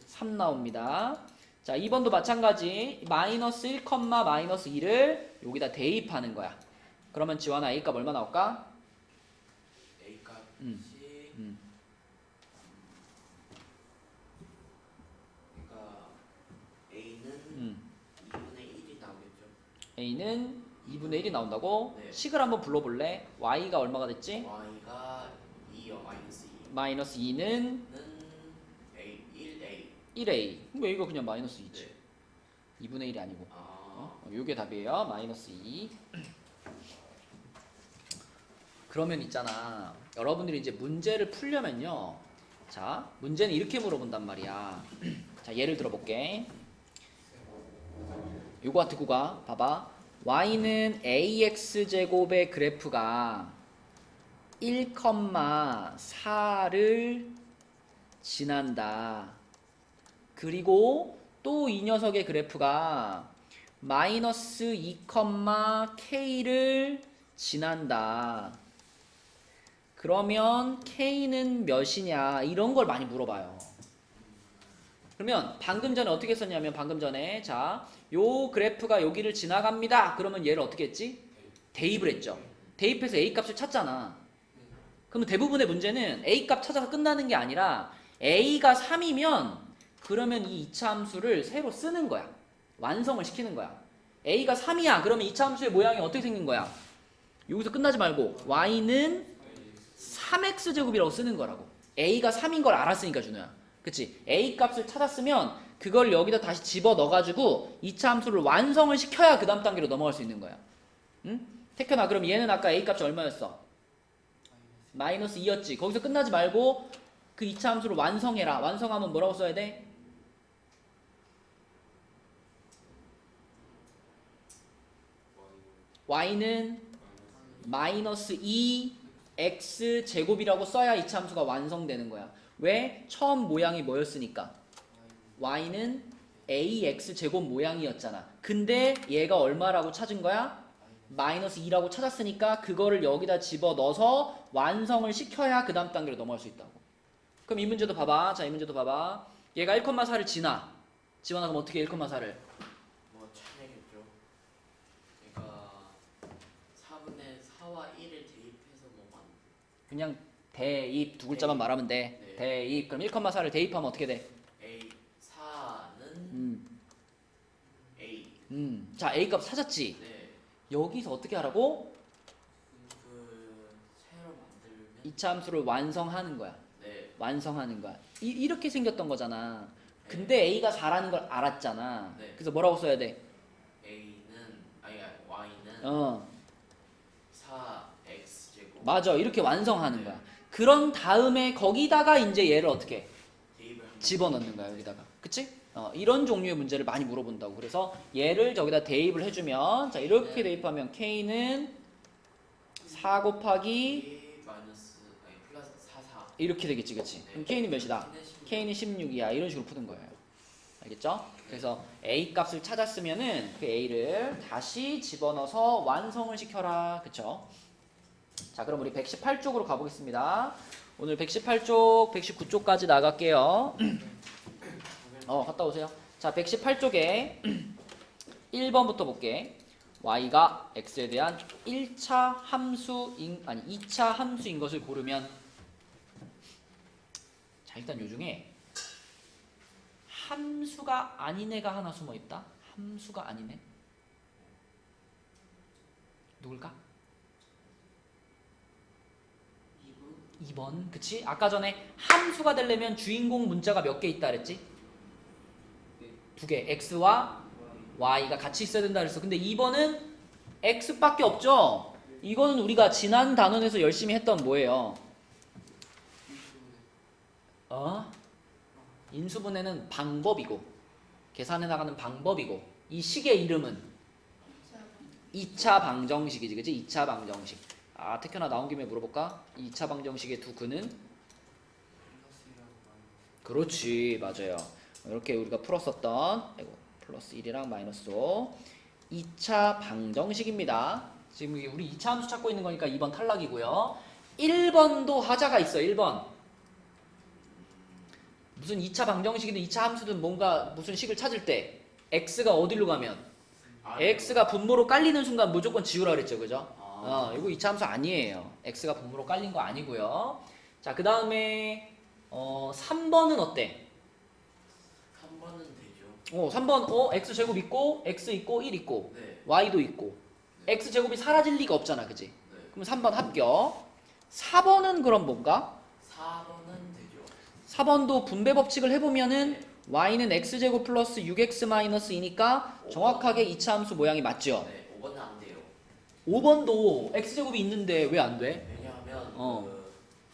A: 3 나옵니다. 자, 2번도 마찬가지. 마이너스 1, 마이너스 2를 여기다 대입하는 거야. 그러면 지원아 A 값 얼마 나올까?
B: A 값이 그러니까 A는 2분의 1이 나오겠죠.
A: A는 2분의 1이 나온다고?
B: 네.
A: 식을 한번 불러볼래? Y가 얼마가 됐지?
B: Y가 2요. 마이너스 2.
A: 마이너스 2는
B: 는 A 1A.
A: 1A. 왜 이거 그냥 마이너스 2지?
B: 네.
A: 2분의 1이 아니고.
B: 아.
A: 요게 답이에요. 마이너스 2. 그러면 있잖아. 여러분들이 이제 문제를 풀려면요. 자, 문제는 이렇게 물어본단 말이야. 자, 예를 들어볼게. 요거 듣고 가. 봐봐. y는 ax제곱의 그래프가 1,4를 지난다. 그리고 또 이 녀석의 그래프가 마이너스 2,k를 지난다. 그러면 k는 몇이냐 이런 걸 많이 물어봐요. 그러면 방금 전에 어떻게 썼냐면 방금 전에 자, 요 그래프가 여기를 지나갑니다. 그러면 얘를 어떻게 했지? 대입을 했죠. 대입해서 A 값을 찾잖아. 그러면 대부분의 문제는 A 값 찾아서 끝나는 게 아니라 A가 3이면 그러면 이 이차함수를 새로 쓰는 거야. 완성을 시키는 거야. A가 3이야. 그러면 이차함수의 모양이 어떻게 생긴 거야? 여기서 끝나지 말고 Y는 3x제곱이라고 쓰는 거라고. A가 3인 걸 알았으니까 준호야. 그치? A 값을 찾았으면 그걸 여기다 다시 집어 넣어가지고 이차함수를 완성을 시켜야 그 다음 단계로 넘어갈 수 있는 거야. 응? 태현아 그럼 얘는 아까 A 값이 얼마였어? 마이너스 2였지. 거기서 끝나지 말고 그 이차함수를 완성해라. 완성하면 뭐라고 써야 돼? Y는 마이너스 2x 제곱이라고 써야 이차함수가 완성되는 거야. 왜? 처음 모양이 뭐였으니까? y는 ax 제곱 모양이었잖아. 근데 얘가 얼마라고 찾은 거야? 마이너스 2라고 찾았으니까 그거를 여기다 집어넣어서 완성을 시켜야 그 다음 단계로 넘어갈 수 있다고. 그럼 이 문제도 봐봐. 자, 이 문제도 봐봐. 얘가 1,4를 지나. 지원아 그럼 어떻게 1,4를?
B: 뭐
A: 그냥 대입 두 글자만 말하면 돼.
B: 네.
A: 대입. 그럼 1,4를 대입하면 어떻게 돼?
B: A 4는
A: 음.
B: A.
A: 자, A 값 찾았지?
B: 네.
A: 여기서 어떻게 하라고?
B: 그 새로 만들면
A: 이차 함수를 완성하는 거야.
B: 네.
A: 완성하는 거야. 이렇게 생겼던 거잖아. 근데 A가 4라는 걸 알았잖아.
B: 네.
A: 그래서 뭐라고 써야 돼?
B: A는 아니 Y는
A: 어,
B: 4x 제곱.
A: 맞아. 이렇게 완성하는 거야. 그런 다음에 거기다가 이제 얘를 어떻게
B: 대입을 하면
A: 집어넣는 거야, 여기다가. 그치? 이런 종류의 문제를 많이 물어본다고. 그래서 얘를 저기다 대입을 해주면, 자, 이렇게
B: 네.
A: 대입하면 K는 4 곱하기
B: A 마이너스 아니 플러스 4
A: 이렇게 되겠지, 그치? 그럼 K는 몇이다?
B: K는
A: K는 16이야. 이런 식으로 푸는 거예요. 알겠죠? 그래서 A 값을 찾았으면은 그 A를 다시 집어넣어서 완성을 시켜라. 그쵸? 자, 그럼 우리 118쪽으로 가보겠습니다. 오늘 118쪽, 119쪽까지 나갈게요. 갔다 오세요. 자, 118쪽에 1번부터 볼게. y가 x에 대한 1차 함수인, 아니 2차 함수인 것을 고르면, 자, 일단 요 중에 함수가 아닌 애가 하나 숨어 있다. 함수가 아닌 애. 누굴까? 2번. 그치? 아까 전에 함수가 되려면 주인공 문자가 몇 개 있다 그랬지? 두 개. x와 y가 같이 있어야 된다 그랬어. 근데 2번은 x밖에 없죠? 이거는 우리가 지난 단원에서 열심히 했던 뭐예요? 인수분해는 방법이고, 계산해 나가는 방법이고, 이 식의 이름은 2차 방정식이지, 그치? 2차 방정식. 아, 태현아 나온 김에 물어볼까? 2차 방정식의 두 근은? 그렇지, 맞아요. 이렇게 우리가 풀었었던, 플러스 1이랑 마이너스 5. 2차 방정식입니다. 지금 우리 2차 함수 찾고 있는 거니까 2번 탈락이고요. 1번도 하자가 있어, 1번. 무슨 2차 방정식이든 2차 함수든 뭔가 무슨 식을 찾을 때 x가 어디로 가면 x가 분모로 깔리는 순간 무조건 지우라 그랬죠, 그죠? 이거 2차 함수 아니에요. x가 분모로 깔린 거 아니고요. 자, 그 다음에 3번은 어때?
B: 3번은 되죠.
A: 3번 x제곱 있고 x 있고 1 있고
B: 네.
A: y도 있고 x제곱이 사라질 리가 없잖아, 그지?
B: 네.
A: 그럼 3번 합격. 4번은 그럼 뭔가?
B: 4번은 되죠.
A: 4번도 분배 법칙을 해보면은 y는 x제곱 플러스 6x 마이너스 2니까 정확하게 2차 함수 모양이 맞죠?
B: 네. 5번은 안 돼요.
A: 5번도 x제곱이 있는데 왜 안 돼?
B: 왜냐하면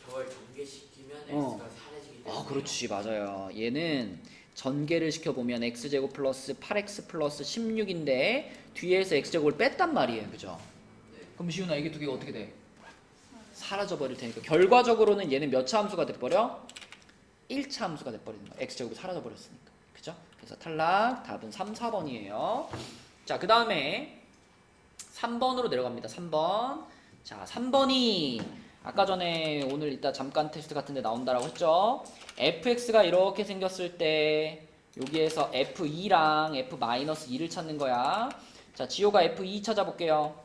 B: 저걸 전개시키면 x가 사라지기 때문에.
A: 그렇지, 맞아요. 얘는 전개를 시켜보면 x제곱 플러스 8x 플러스 16인데 뒤에서 x제곱을 뺐단 말이에요, 그죠?
B: 네.
A: 그럼 시훈아, 이게 두 개가 어떻게 돼? 사라져버릴 테니까 결과적으로는 얘는 몇 차 함수가 돼버려? 1차 함수가 돼버리는 거야. x제곱이 사라져버렸으니까, 그죠? 그래서 탈락. 답은 3, 4번이에요. 자, 그 다음에 3번으로 내려갑니다. 3번. 자, 3번이 아까 전에 오늘 이따 잠깐 테스트 같은데 나온다라고 했죠. fx가 이렇게 생겼을 때 여기에서 f2랑 f-2를 찾는 거야. 자, 지호가 f2 찾아볼게요.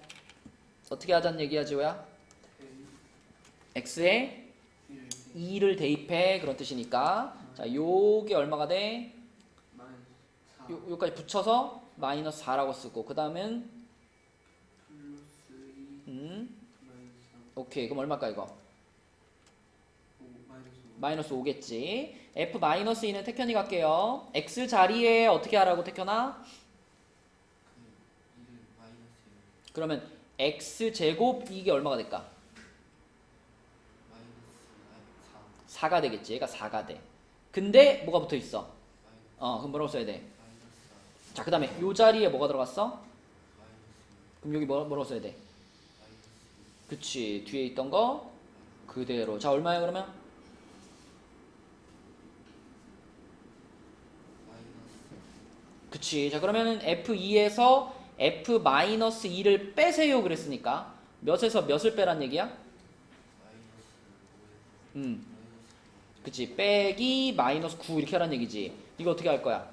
A: 어떻게 하자는 얘기야, 지호야? x에 2를 대입해, 그런 뜻이니까. 자, 요게 얼마가 돼? 요까지 붙여서 마이너스 4라고 쓰고, 그 다음은 오케이, 그럼 얼마일까 이거? 마이너스 5겠지. f-2는 태현이 갈게요. x 자리에 어떻게 하라고, 태현아? 그러면 x제곱 이게 얼마가 될까? 4가 되겠지. 얘가 4가 돼. 근데 뭐가 붙어 있어? 그럼 뭐라고 써야 돼? 자, 그 다음에 요 자리에 뭐가 들어갔어? 그럼 여기 뭐라고 써야 돼? 그치, 뒤에 있던 거 그대로. 자, 얼마야 그러면? 그치. 자, 그러면은 f2에서 f-2를 빼세요 그랬으니까 몇에서 몇을 빼란 얘기야? 그치. 빼기 마이너스 9 이렇게 하란 얘기지. 이거 어떻게 할 거야?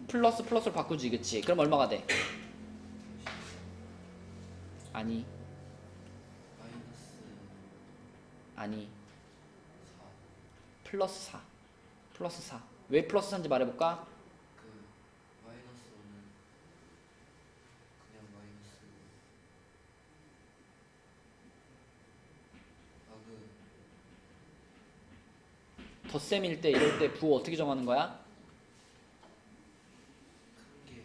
A: 플러스를 바꾸지, 그치? 그럼 얼마가 돼? 아니.
C: 마이너스
A: 아니.
C: 4.
A: 플러스 4. 플러스 4. 왜 플러스 4인지 말해볼까?
C: 그 마이너스 5는 그냥 마이너스.
A: 덧셈일 때 이럴 때 부호 어떻게 정하는 거야?
C: 큰 게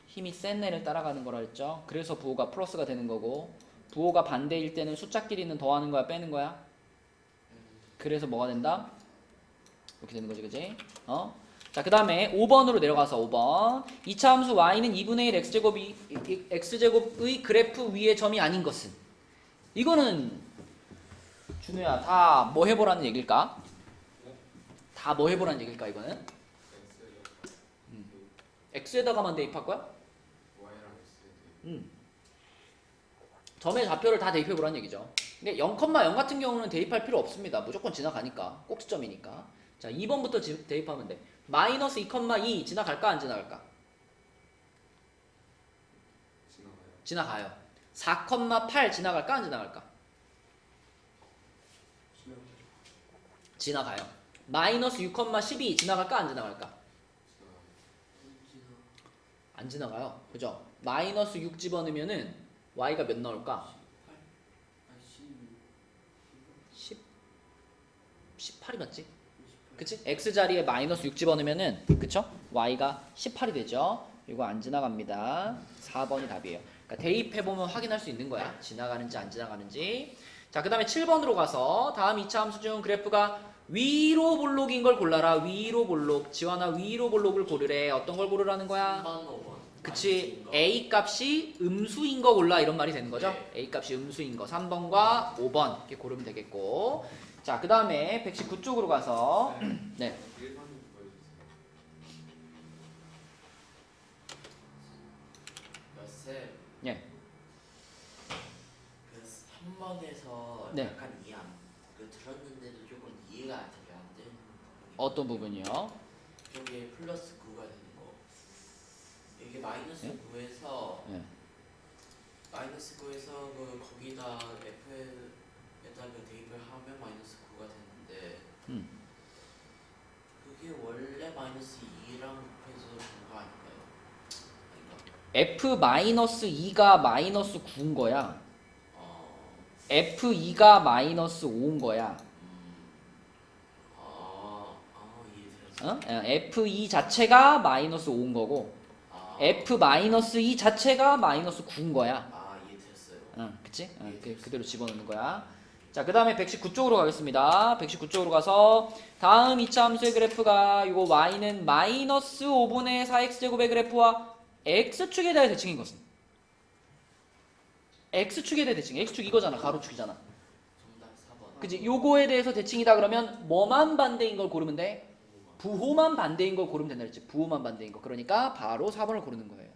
A: 힘이 센 애를 따라가는 거라 했죠. 그래서 부호가 플러스가 되는 거고 부호가 반대일 때는 숫자끼리는 더하는 거야 빼는 거야? 그래서 뭐가 된다? 이렇게 되는 거지 그지? 자 그 다음에 5번으로 내려가서 5번 2차 함수 y는 2분의 1 x제곱의 그래프 위의 점이 아닌 것은 이거는 준우야 다 뭐 해보라는 얘기일까? 다 뭐 해보라는 얘기일까 이거는? x에다가만 대입할 거야? 점의 좌표를 다 대입해보라는 얘기죠. 근데 0,0 같은 경우는 대입할 필요 없습니다. 무조건 지나가니까. 꼭지점이니까. 자 2번부터 대입하면 돼. 마이너스 2,2 지나갈까 안 지나갈까? 지나가요. 4,8 지나갈까 안 지나갈까? 지나가요. 마이너스 6,12 지나갈까 안 지나갈까? 안 지나가요. 그죠? 마이너스 6 집어넣으면은 y가 몇 나올까? 18이 맞지? 그치? x자리에 마이너스 6 집어넣으면은 그쵸? y가 18이 되죠? 이거 안 지나갑니다. 4번이 답이에요. 그러니까 대입해보면 확인할 수 있는 거야. 지나가는지 안 지나가는지. 자, 그 다음에 7번으로 가서 다음 2차 함수 중 그래프가 위로 볼록인 걸 골라라. 위로 볼록. 지환아 위로 볼록을 고르래. 어떤 걸 고르라는 거야?
B: 3번 5번.
A: 그치. A 값이 음수인 거 골라 이런 말이 되는 거죠.
B: 네.
A: A 값이 음수인 거 3번과 5번 이렇게 고르면 되겠고. 자, 그 다음에 119쪽으로 가서 네.
B: 쌤,
A: 예.
B: 그 3번에서
A: 네.
B: 약간 그 들었는데도 조금 이해가 되게 안 되는 부분이
A: 어떤 부분이요?
B: 저게 플러스 9가 되는 거. 이게 마이너스
A: 네?
B: 9에서
A: 예.
B: 마이너스 9에서 그 거기다 F에다가 대입을 하면 마이너스 9가 되는데 그게 원래 마이너스 2랑 곱해서 준 거 아닌가요? 아닌가?
A: F-2가 마이너스 9인 거야.
B: 어,
A: F2가 마이너스 5인 거야.
B: 이해됐어요.
A: F2 자체가 마이너스 5인 거고 F-2 자체가 마이너스 9인 거야.
B: 이해됐어요.
A: 그치? 그대로 집어넣는 거야. 자, 그 다음에 119쪽으로 가겠습니다. 119쪽으로 가서 다음 2차 함수의 그래프가 이거 y는 마이너스 5분의 4x제곱의 그래프와 x축에 대해 대칭인 것은? x축에 대해 대칭. x축 이거잖아. 가로축이잖아.
B: 정답 4번.
A: 그치? 요거에 대해서 대칭이다 그러면 뭐만 반대인 걸 고르면 돼? 부호만 반대인 걸 고르면 된다 그랬지. 부호만 반대인 거. 그러니까 바로 4번을 고르는 거예요.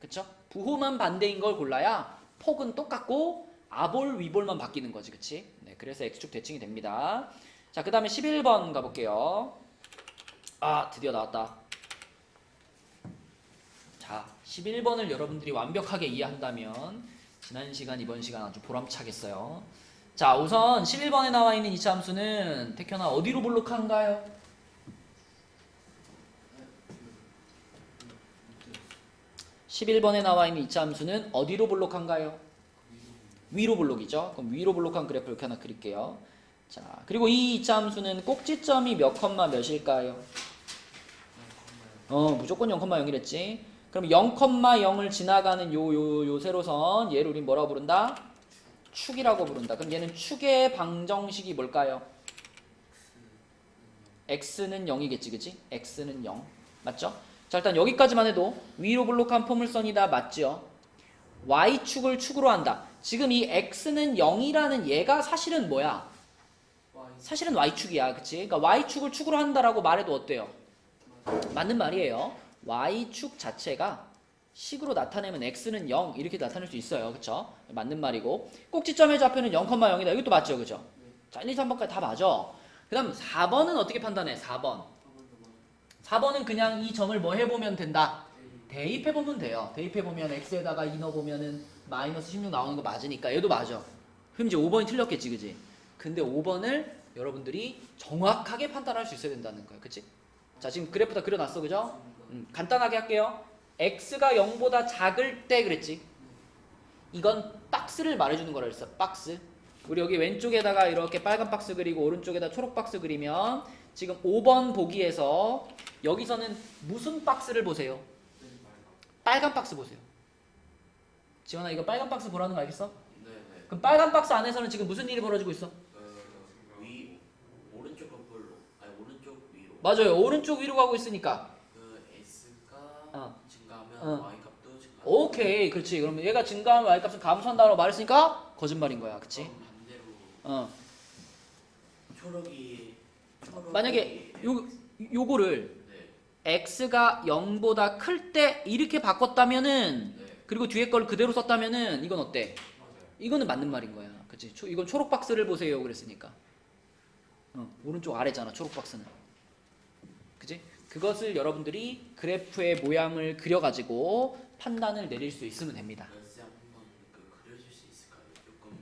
A: 그쵸? 부호만 반대인 걸 골라야 폭은 똑같고 아볼 위볼만 바뀌는 거지. 그치? 네, 그래서 x축 대칭이 됩니다. 자, 그 다음에 11번 가볼게요. 드디어 나왔다. 자, 11번을 여러분들이 완벽하게 이해한다면 지난 시간, 이번 시간 아주 보람차겠어요. 자, 우선 11번에 나와 있는 2차 함수는 태현아 어디로 볼록한가요? 11번에 나와 있는 2차 함수는 어디로 볼록한가요? 위로 볼록이죠. 그럼 위로 볼록한 그래프 이렇게 하나 그릴게요. 자, 그리고 이 2차 함수는 꼭지점이 몇 컴마 몇일까요? 무조건 0,0이랬지. 그럼 0,0을 지나가는 요 세로선 얘를 우린 뭐라고 부른다? 축이라고 부른다. 그럼 얘는 축의 방정식이 뭘까요? x는 0이겠지, 그치? x는 0. 맞죠? 자, 일단 여기까지만 해도 위로 볼록한 포물선이다. 맞죠? y축을 축으로 한다. 지금 이 x는 0이라는 얘가 사실은 뭐야? 사실은 y축이야. 그치? 그러니까 y축을 축으로 한다라고 말해도 어때요? 맞는 말이에요. y축 자체가 식으로 나타내면 x는 0 이렇게 나타낼 수 있어요. 그쵸? 맞는 말이고 꼭지점의 좌표는 0,0이다. 이것도 맞죠? 그죠? 자, 1, 2, 3번까지 다 맞아. 그 다음 4번은 어떻게 판단해? 4번은 그냥 이 점을 뭐 해보면 된다? 대입해보면 돼요. 대입해보면 x에다가 2 넣어보면은 마이너스 16 나오는 거 맞으니까 얘도 맞아. 그럼 이제 5번이 틀렸겠지, 그지? 근데 5번을 여러분들이 정확하게 판단할 수 있어야 된다는 거야, 그치? 자, 지금 그래프 다 그려놨어, 그죠? 간단하게 할게요. x가 0보다 작을 때 그랬지? 이건 박스를 말해주는 거라 그랬어, 박스. 우리 여기 왼쪽에다가 이렇게 빨간 박스 그리고 오른쪽에다 초록 박스 그리면 지금 5번 보기에서 여기서는 무슨 박스를 보세요? 빨간 박스 보세요. 지원아, 이거 빨간 박스 보라는 거 알겠어?
B: 네네.
A: 그럼 빨간 박스 안에서는 지금 무슨 일이 벌어지고 있어?
B: 위 오른쪽 거꾸로 아니 오른쪽 위로.
A: 맞아요. 오른쪽 위로 가고 있으니까.
B: 그 S가
A: 어.
B: 증가하면
A: 어.
B: Y 값도 증가.
A: 오케이, 그렇지. 그러면 얘가 증가하면 y값은 감소한다고 말했으니까 거짓말인 거야, 그치?
B: 반대로
A: 어.
B: 초록이
A: 만약에 요거를
B: 네.
A: x가 0보다 클 때 이렇게 바꿨다면은
B: 네.
A: 그리고 뒤에 걸 그대로 썼다면은 이건 어때?
B: 맞아요.
A: 이거는 맞는 말인 거야, 그치? 이건 초록 박스를 보세요, 그랬으니까. 오른쪽 아래잖아, 초록 박스는. 그치? 그것을 여러분들이 그래프의 모양을 그려가지고 판단을 내릴 수 있으면 됩니다.
B: 쌤 한번 그려줄 수 있을까요? 조금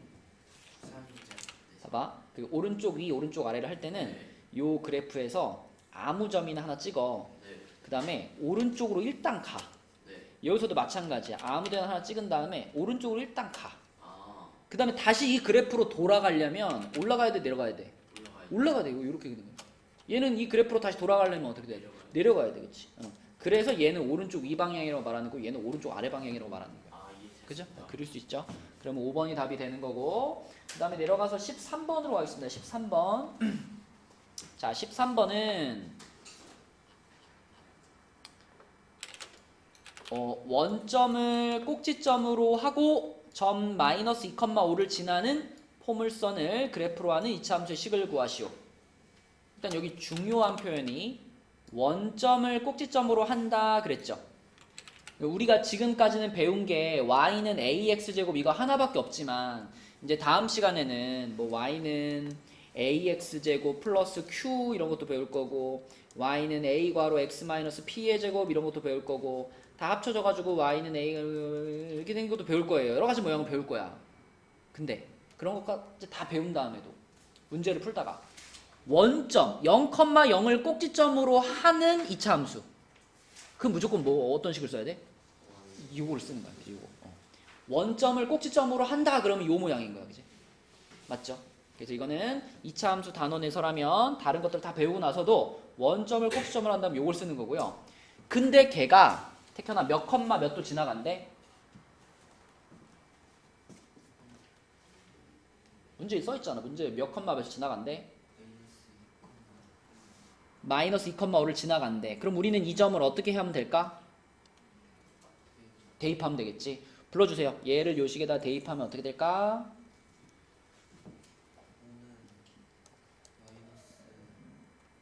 B: 사람이 잘 안 돼서.
A: 봐봐. 그 오른쪽 위, 오른쪽 아래를 할 때는
B: 네.
A: 요 그래프에서 아무 점이나 하나 찍어.
B: 네.
A: 그 다음에 오른쪽으로 일단 가.
B: 네.
A: 여기서도 마찬가지야. 아무 데나 하나 찍은 다음에 오른쪽으로 일단 가.
B: 아
A: 그 다음에 다시 이 그래프로 돌아가려면 올라가야 돼, 내려가야 돼?
B: 올라가요.
A: 올라가야 돼. 이렇게 되는 거야. 얘는 이 그래프로 다시 돌아가려면 어떻게 돼? 내려가야 돼, 그치? 그래서 얘는 오른쪽 위 방향이라고 말하는 거고 얘는 오른쪽 아래 방향이라고 말하는 거야.
B: 아 이해됐습니다.
A: 그죠? 그릴 수 있죠? 그러면 5번이 답이 되는 거고 그 다음에 내려가서 13번으로 가겠습니다. 13번 자, 13번은 원점을 꼭지점으로 하고 점 마이너스 2,5를 지나는 포물선을 그래프로 하는 이차함수의 식을 구하시오. 일단 여기 중요한 표현이 원점을 꼭지점으로 한다 그랬죠. 우리가 지금까지는 배운 게 y는 ax제곱 이거 하나밖에 없지만 이제 다음 시간에는 뭐 y는 ax제곱 플러스 q 이런 것도 배울 거고 y는 a 괄호 x 마이너스 p의 제곱 이런 것도 배울 거고 다 합쳐져 가지고 y는 a 이렇게 된 것도 배울 거예요. 여러 가지 모양을 배울 거야. 근데 그런 것까지 다 배운 다음에도 문제를 풀다가 원점 0,0을 꼭지점으로 하는 이차함수 그 무조건 뭐 어떤 식을 써야 돼? 이거를 쓰는 거야. 이거. 원점을 꼭지점으로 한다 그러면 이 모양인 거야, 그지? 맞죠? 그래서 이거는 이차함수 단원에서라면 다른 것들 다 배우고 나서도 원점을 꼭지점으로 한다면 이걸 쓰는 거고요. 근데 걔가 태현아 몇 컴마 몇도 지나간대? 문제에 써 있잖아. 문제 몇 컴마 몇이 지나간대? 마이너스 2,5를 지나간대. 그럼 우리는 이 점을 어떻게 하면 될까? 대입하면 되겠지. 불러주세요. 얘를 요 식에다 대입하면 어떻게 될까?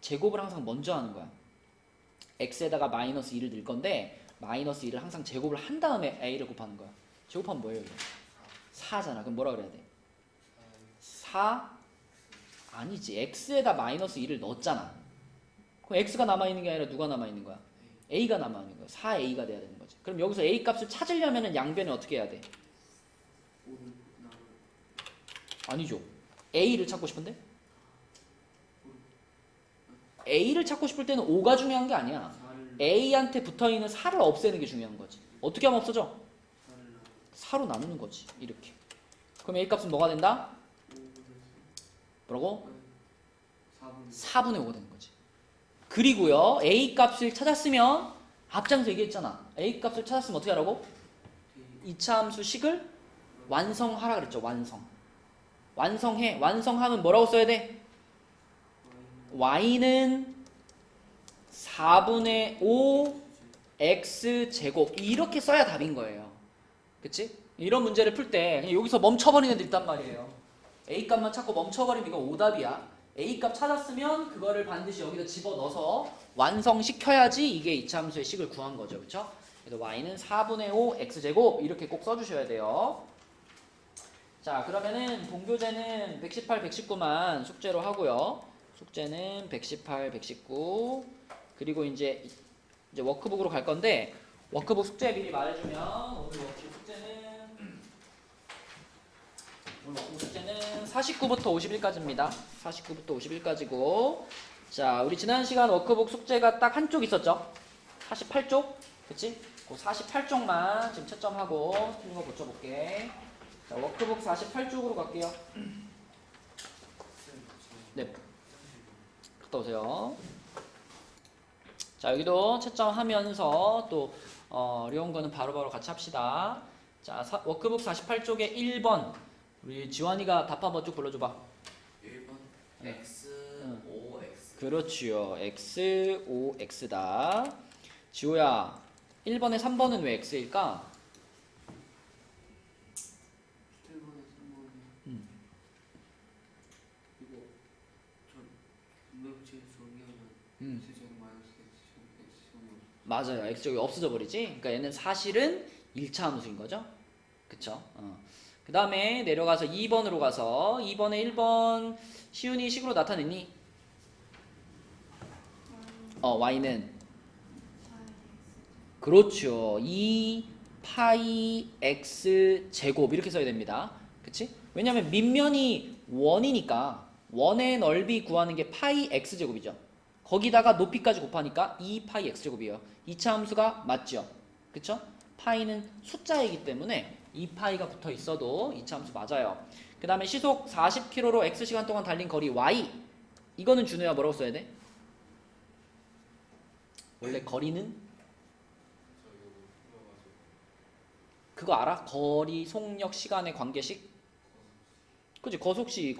A: 제곱을 항상 먼저 하는 거야. x에다가 마이너스 2를 넣을 건데 마이너스 2를 항상 제곱을 한 다음에 a를 곱하는 거야. 제곱하면 뭐예요? 이거? 4잖아. 그럼 뭐라 그래야 돼? 4? 아니지. x에다 마이너스 2를 넣었잖아. 그럼 x가 남아있는 게 아니라 누가 남아있는 거야? a가 남아있는 거야. 4a가 돼야 되는 거지. 그럼 여기서 a 값을 찾으려면 양변에 어떻게 해야 돼? 아니죠. a를 찾고 싶은데? a를 찾고 싶을 때는 5가 중요한 게 아니야. a한테 붙어있는 4를 없애는 게 중요한 거지. 어떻게 하면 없어져? 4로 나누는 거지. 이렇게. 그럼 a 값은 뭐가 된다? 뭐라고? 4분의 5가 되는 거지. 그리고요, a 값을 찾았으면 앞장서 얘기했잖아. a 값을 찾았으면 어떻게 하라고? 이차함수 식을 완성하라 그랬죠. 완성해. 완성하면 뭐라고 써야 돼? y는 4분의 5 x제곱 이렇게 써야 답인 거예요. 그치? 이런 문제를 풀 때 그냥 여기서 멈춰버리는 애들 있단 말이에요. a 값만 찾고 멈춰버리면 이거 오답이야. a 값 찾았으면 그거를 반드시 여기다 집어넣어서 완성시켜야지 이게 이차함수의 식을 구한 거죠. 그쵸? 그래서 y는 4분의 5 x제곱 이렇게 꼭 써주셔야 돼요. 자, 그러면은 동교재는 118, 119만 숙제로 하고요. 숙제는 118, 119 그리고 이제 워크북으로 갈 건데 워크북 숙제 미리 말해주면 오늘 워크북 숙제는 오늘 숙제는 49부터 51까지입니다. 49부터 51까지고, 자, 우리 지난 시간 워크북 숙제가 딱 한쪽 있었죠? 48쪽? 그치? 그 48쪽만 지금 채점하고 틀린 거 고쳐볼게. 자, 워크북 48쪽으로 갈게요. 네. 갔다 오세요. 자, 여기도 채점하면서 또 어려운 거는 바로바로 같이 합시다. 자, 워크북 48쪽에 1번. 우리 지환이가 답 한번 쭉 불러줘봐.
C: 1번
A: 네.
B: X,
A: 응.
B: O, X.
A: 그렇지요. X, O, X다. 지호야, 1번에 3번은 왜 X일까?
C: 1번에 3번에
A: 음.
C: 이거 전 분명치 정리하면
A: 음.
C: X제곱 마이너스 X제곱
A: 맞아요. X제곱이 없어져 버리지. 그러니까 얘는 사실은 1차 함수인 거죠. 그쵸? 그 다음에 내려가서 2번으로 가서 2번에 1번 시윤이 식으로 나타냈니? y는 그렇죠. 2 파이 x 제곱 이렇게 써야 됩니다. 그치? 왜냐면 밑면이 원이니까 원의 넓이 구하는 게 파이 x 제곱이죠. 거기다가 높이까지 곱하니까 2 파이 x 제곱이에요. 2차 함수가 맞죠? 그쵸? 파이는 숫자이기 때문에 2파이가 붙어 있어도 2차 함수 맞아요. 그 다음에 시속 40km로 x시간 동안 달린 거리 y. 이거는 준우야 뭐라고 써야 돼? 원래 거리는? 그거 알아? 거리, 속력, 시간의 관계식? 그치? 거속시,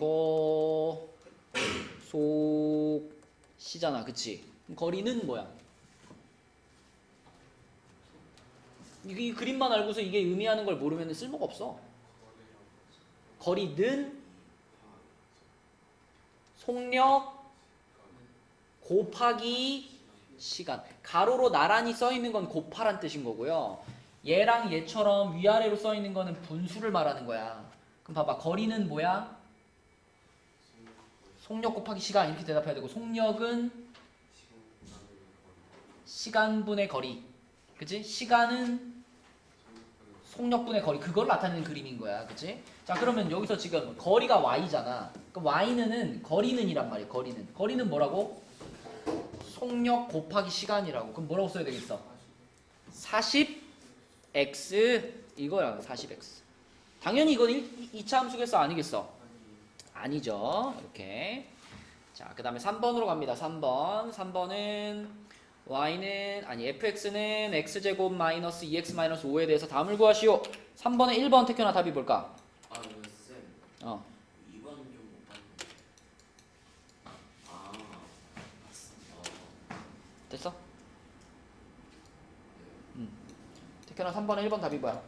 A: 거속시잖아. 그치? 그럼 거리는 뭐야? 이 그림만 알고서 이게 의미하는 걸 모르면 쓸모가 없어. 거리는 속력 곱하기 시간. 가로로 나란히 써 있는 건 곱하란 뜻인 거고요. 얘랑 얘처럼 위아래로 써 있는 거는 분수를 말하는 거야. 그럼 봐봐. 거리는 뭐야? 속력 곱하기 시간 이렇게 대답해야 되고, 속력은 시간분의 거리. 그치? 시간은 속력분의 거리. 그걸 나타내는 그림인 거야. 그치? 자, 그러면 여기서 지금 거리가 y잖아. 그럼 y는 거리는이란 말이야. 거리는 뭐라고? 속력 곱하기 시간이라고. 그럼 뭐라고 써야 되겠어? 40x 이거야. 40x. 당연히 이건 2차 함수겠어? 아니겠어? 아니죠. 이렇게. 자, 그 다음에 3번으로 갑니다. 3번은 y는 아니 fx는 x제곱 마이너스 2x 마이너스 5에 대해서 답을 구하시오. 3번에 1번 택현아 답이 뭘까?
B: 아, 이거 쌤. 2번 좀 못 봤는데. 아, 봤어.
A: 됐어? 택현아 3번에 1번 답이 뭐야?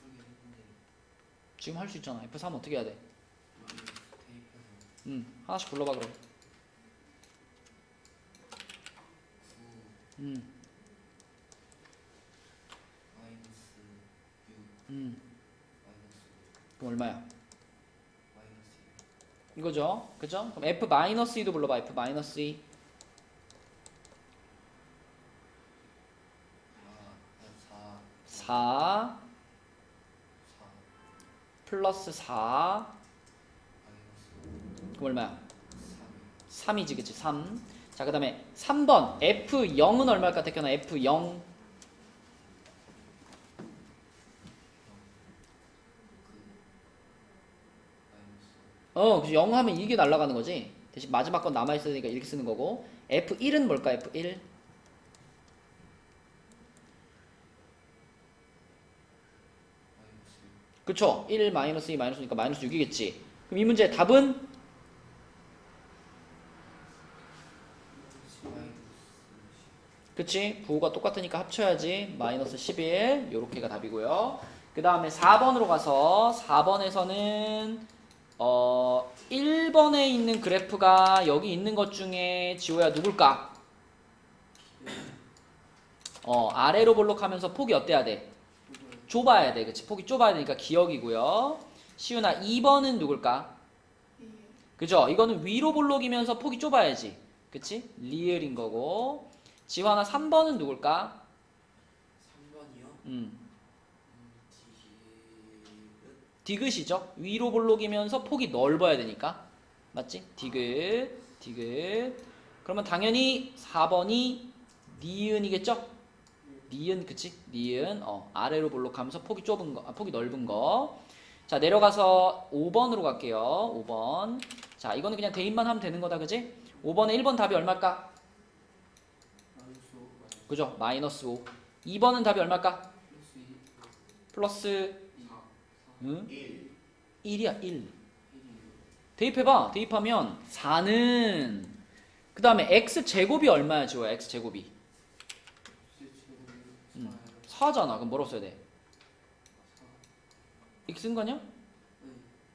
C: 풀기 했는데
A: 지금 할 수 있잖아. F3 어떻게 해야 돼?
C: 대입해서
A: 하나씩 불러봐 그럼.
C: 9
A: 음,
C: 마이너스 6
A: 음.
C: 마이너스
A: 그럼 얼마야?
C: 마이너스
A: 이거죠. 그죠? 그럼 F-2도 불러봐. F-2.
C: 4
A: 4
C: 4
A: 플러스 4
C: 마이너스
A: 그럼 얼마야?
C: 3
A: 3이지 그치? 3. 자, 그 다음에 3번 F0은 얼마일까? 택현아 F0 그치? 0 하면 이게 날아가는 거지. 대신 마지막 건 남아있으니까 이렇게 쓰는 거고. F1은 뭘까? F1 그쵸? 1 마이너스 2 마이너스 2니까 마이너스 6이겠지. 그럼 이 문제의 답은? 그치? 부호가 똑같으니까 합쳐야지. 마이너스 11 요렇게가 답이고요. 그 다음에 4번으로 가서 4번에서는 1번에 있는 그래프가 여기 있는 것 중에 지호야 누굴까? 아래로 볼록하면서 폭이 어때야 돼? 좁아야 돼. 그치? 폭이 좁아야 되니까 기억이고요. 시윤아 2번은 누굴까? 그죠? 이거는 위로 볼록이면서 폭이 좁아야지. 그치? 리을인 거고. 지환아 3번은 누굴까?
B: 3번이요?
A: 디귿이죠. 위로 볼록이면서 폭이 넓어야 되니까. 맞지? 디귿. 그러면 당연히 4번이 니은이겠죠? 니은, 그치? 니은. 아래로 볼록하면서 폭이 좁은 거, 폭이 넓은 거. 자, 내려가서 5번으로 갈게요. 5번. 자, 이거는 그냥 대입만 하면 되는 거다, 그치? 5번에 1번 답이 얼마일까? 그죠? 마이너스 5. 2번은 답이 얼마일까? 플러스 응? 1이야 1. 대입해봐. 대입하면 4는 그 다음에 x제곱이 얼마야 지호야? x제곱이 4잖아. 그럼 뭐라고 써야 돼? x인 거냐?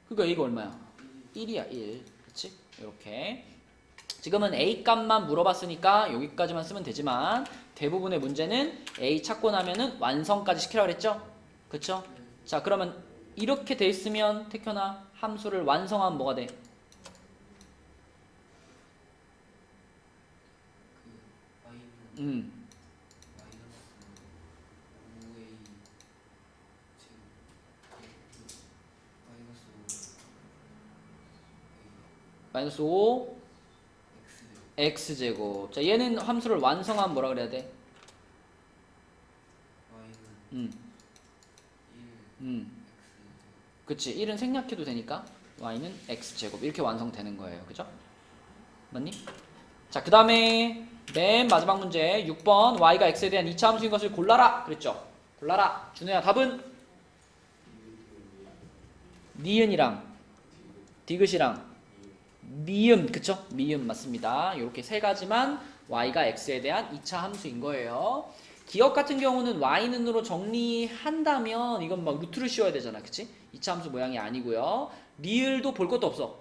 A: 그러니까 이거 얼마야? 1이야 1. 그치? 이렇게 지금은 a 값만 물어봤으니까 여기까지만 쓰면 되지만 대부분의 문제는 a 찾고 나면은 완성까지 시키라고 그랬죠? 그쵸? 자, 그러면 이렇게 돼 있으면 태현아 함수를 완성하면 뭐가 돼? 마이너스 5 x제곱. 자, 얘는 함수를 완성하면 뭐라 그래야 돼? 그치. 1은 생략해도 되니까 y는 x제곱 이렇게 완성되는 거예요. 그죠? 맞니? 자, 그 다음에 맨 마지막 문제 6번 y가 x에 대한 2차 함수인 것을 골라라 그랬죠? 골라라. 준호야 답은? 니은이랑 디귿이랑 미음. 그쵸? 미음 맞습니다. 이렇게 세 가지만 y가 x에 대한 2차 함수인 거예요. 기억 같은 경우는 y는으로 정리한다면 이건 막 루트를 씌워야 되잖아. 그치? 2차 함수 모양이 아니고요. 리을도 볼 것도 없어.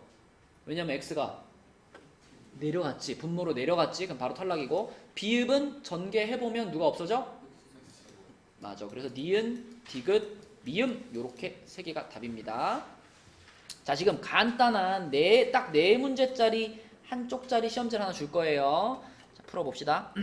A: 왜냐면 x가 내려갔지. 분모로 내려갔지. 그럼 바로 탈락이고, 비읍은 전개해보면 누가 없어져? 맞아. 그래서 니은, 디귿, 미음 요렇게 세 개가 답입니다. 자, 지금 간단한 딱 네 문제짜리 한쪽짜리 시험지를 하나 줄 거예요. 자, 풀어봅시다.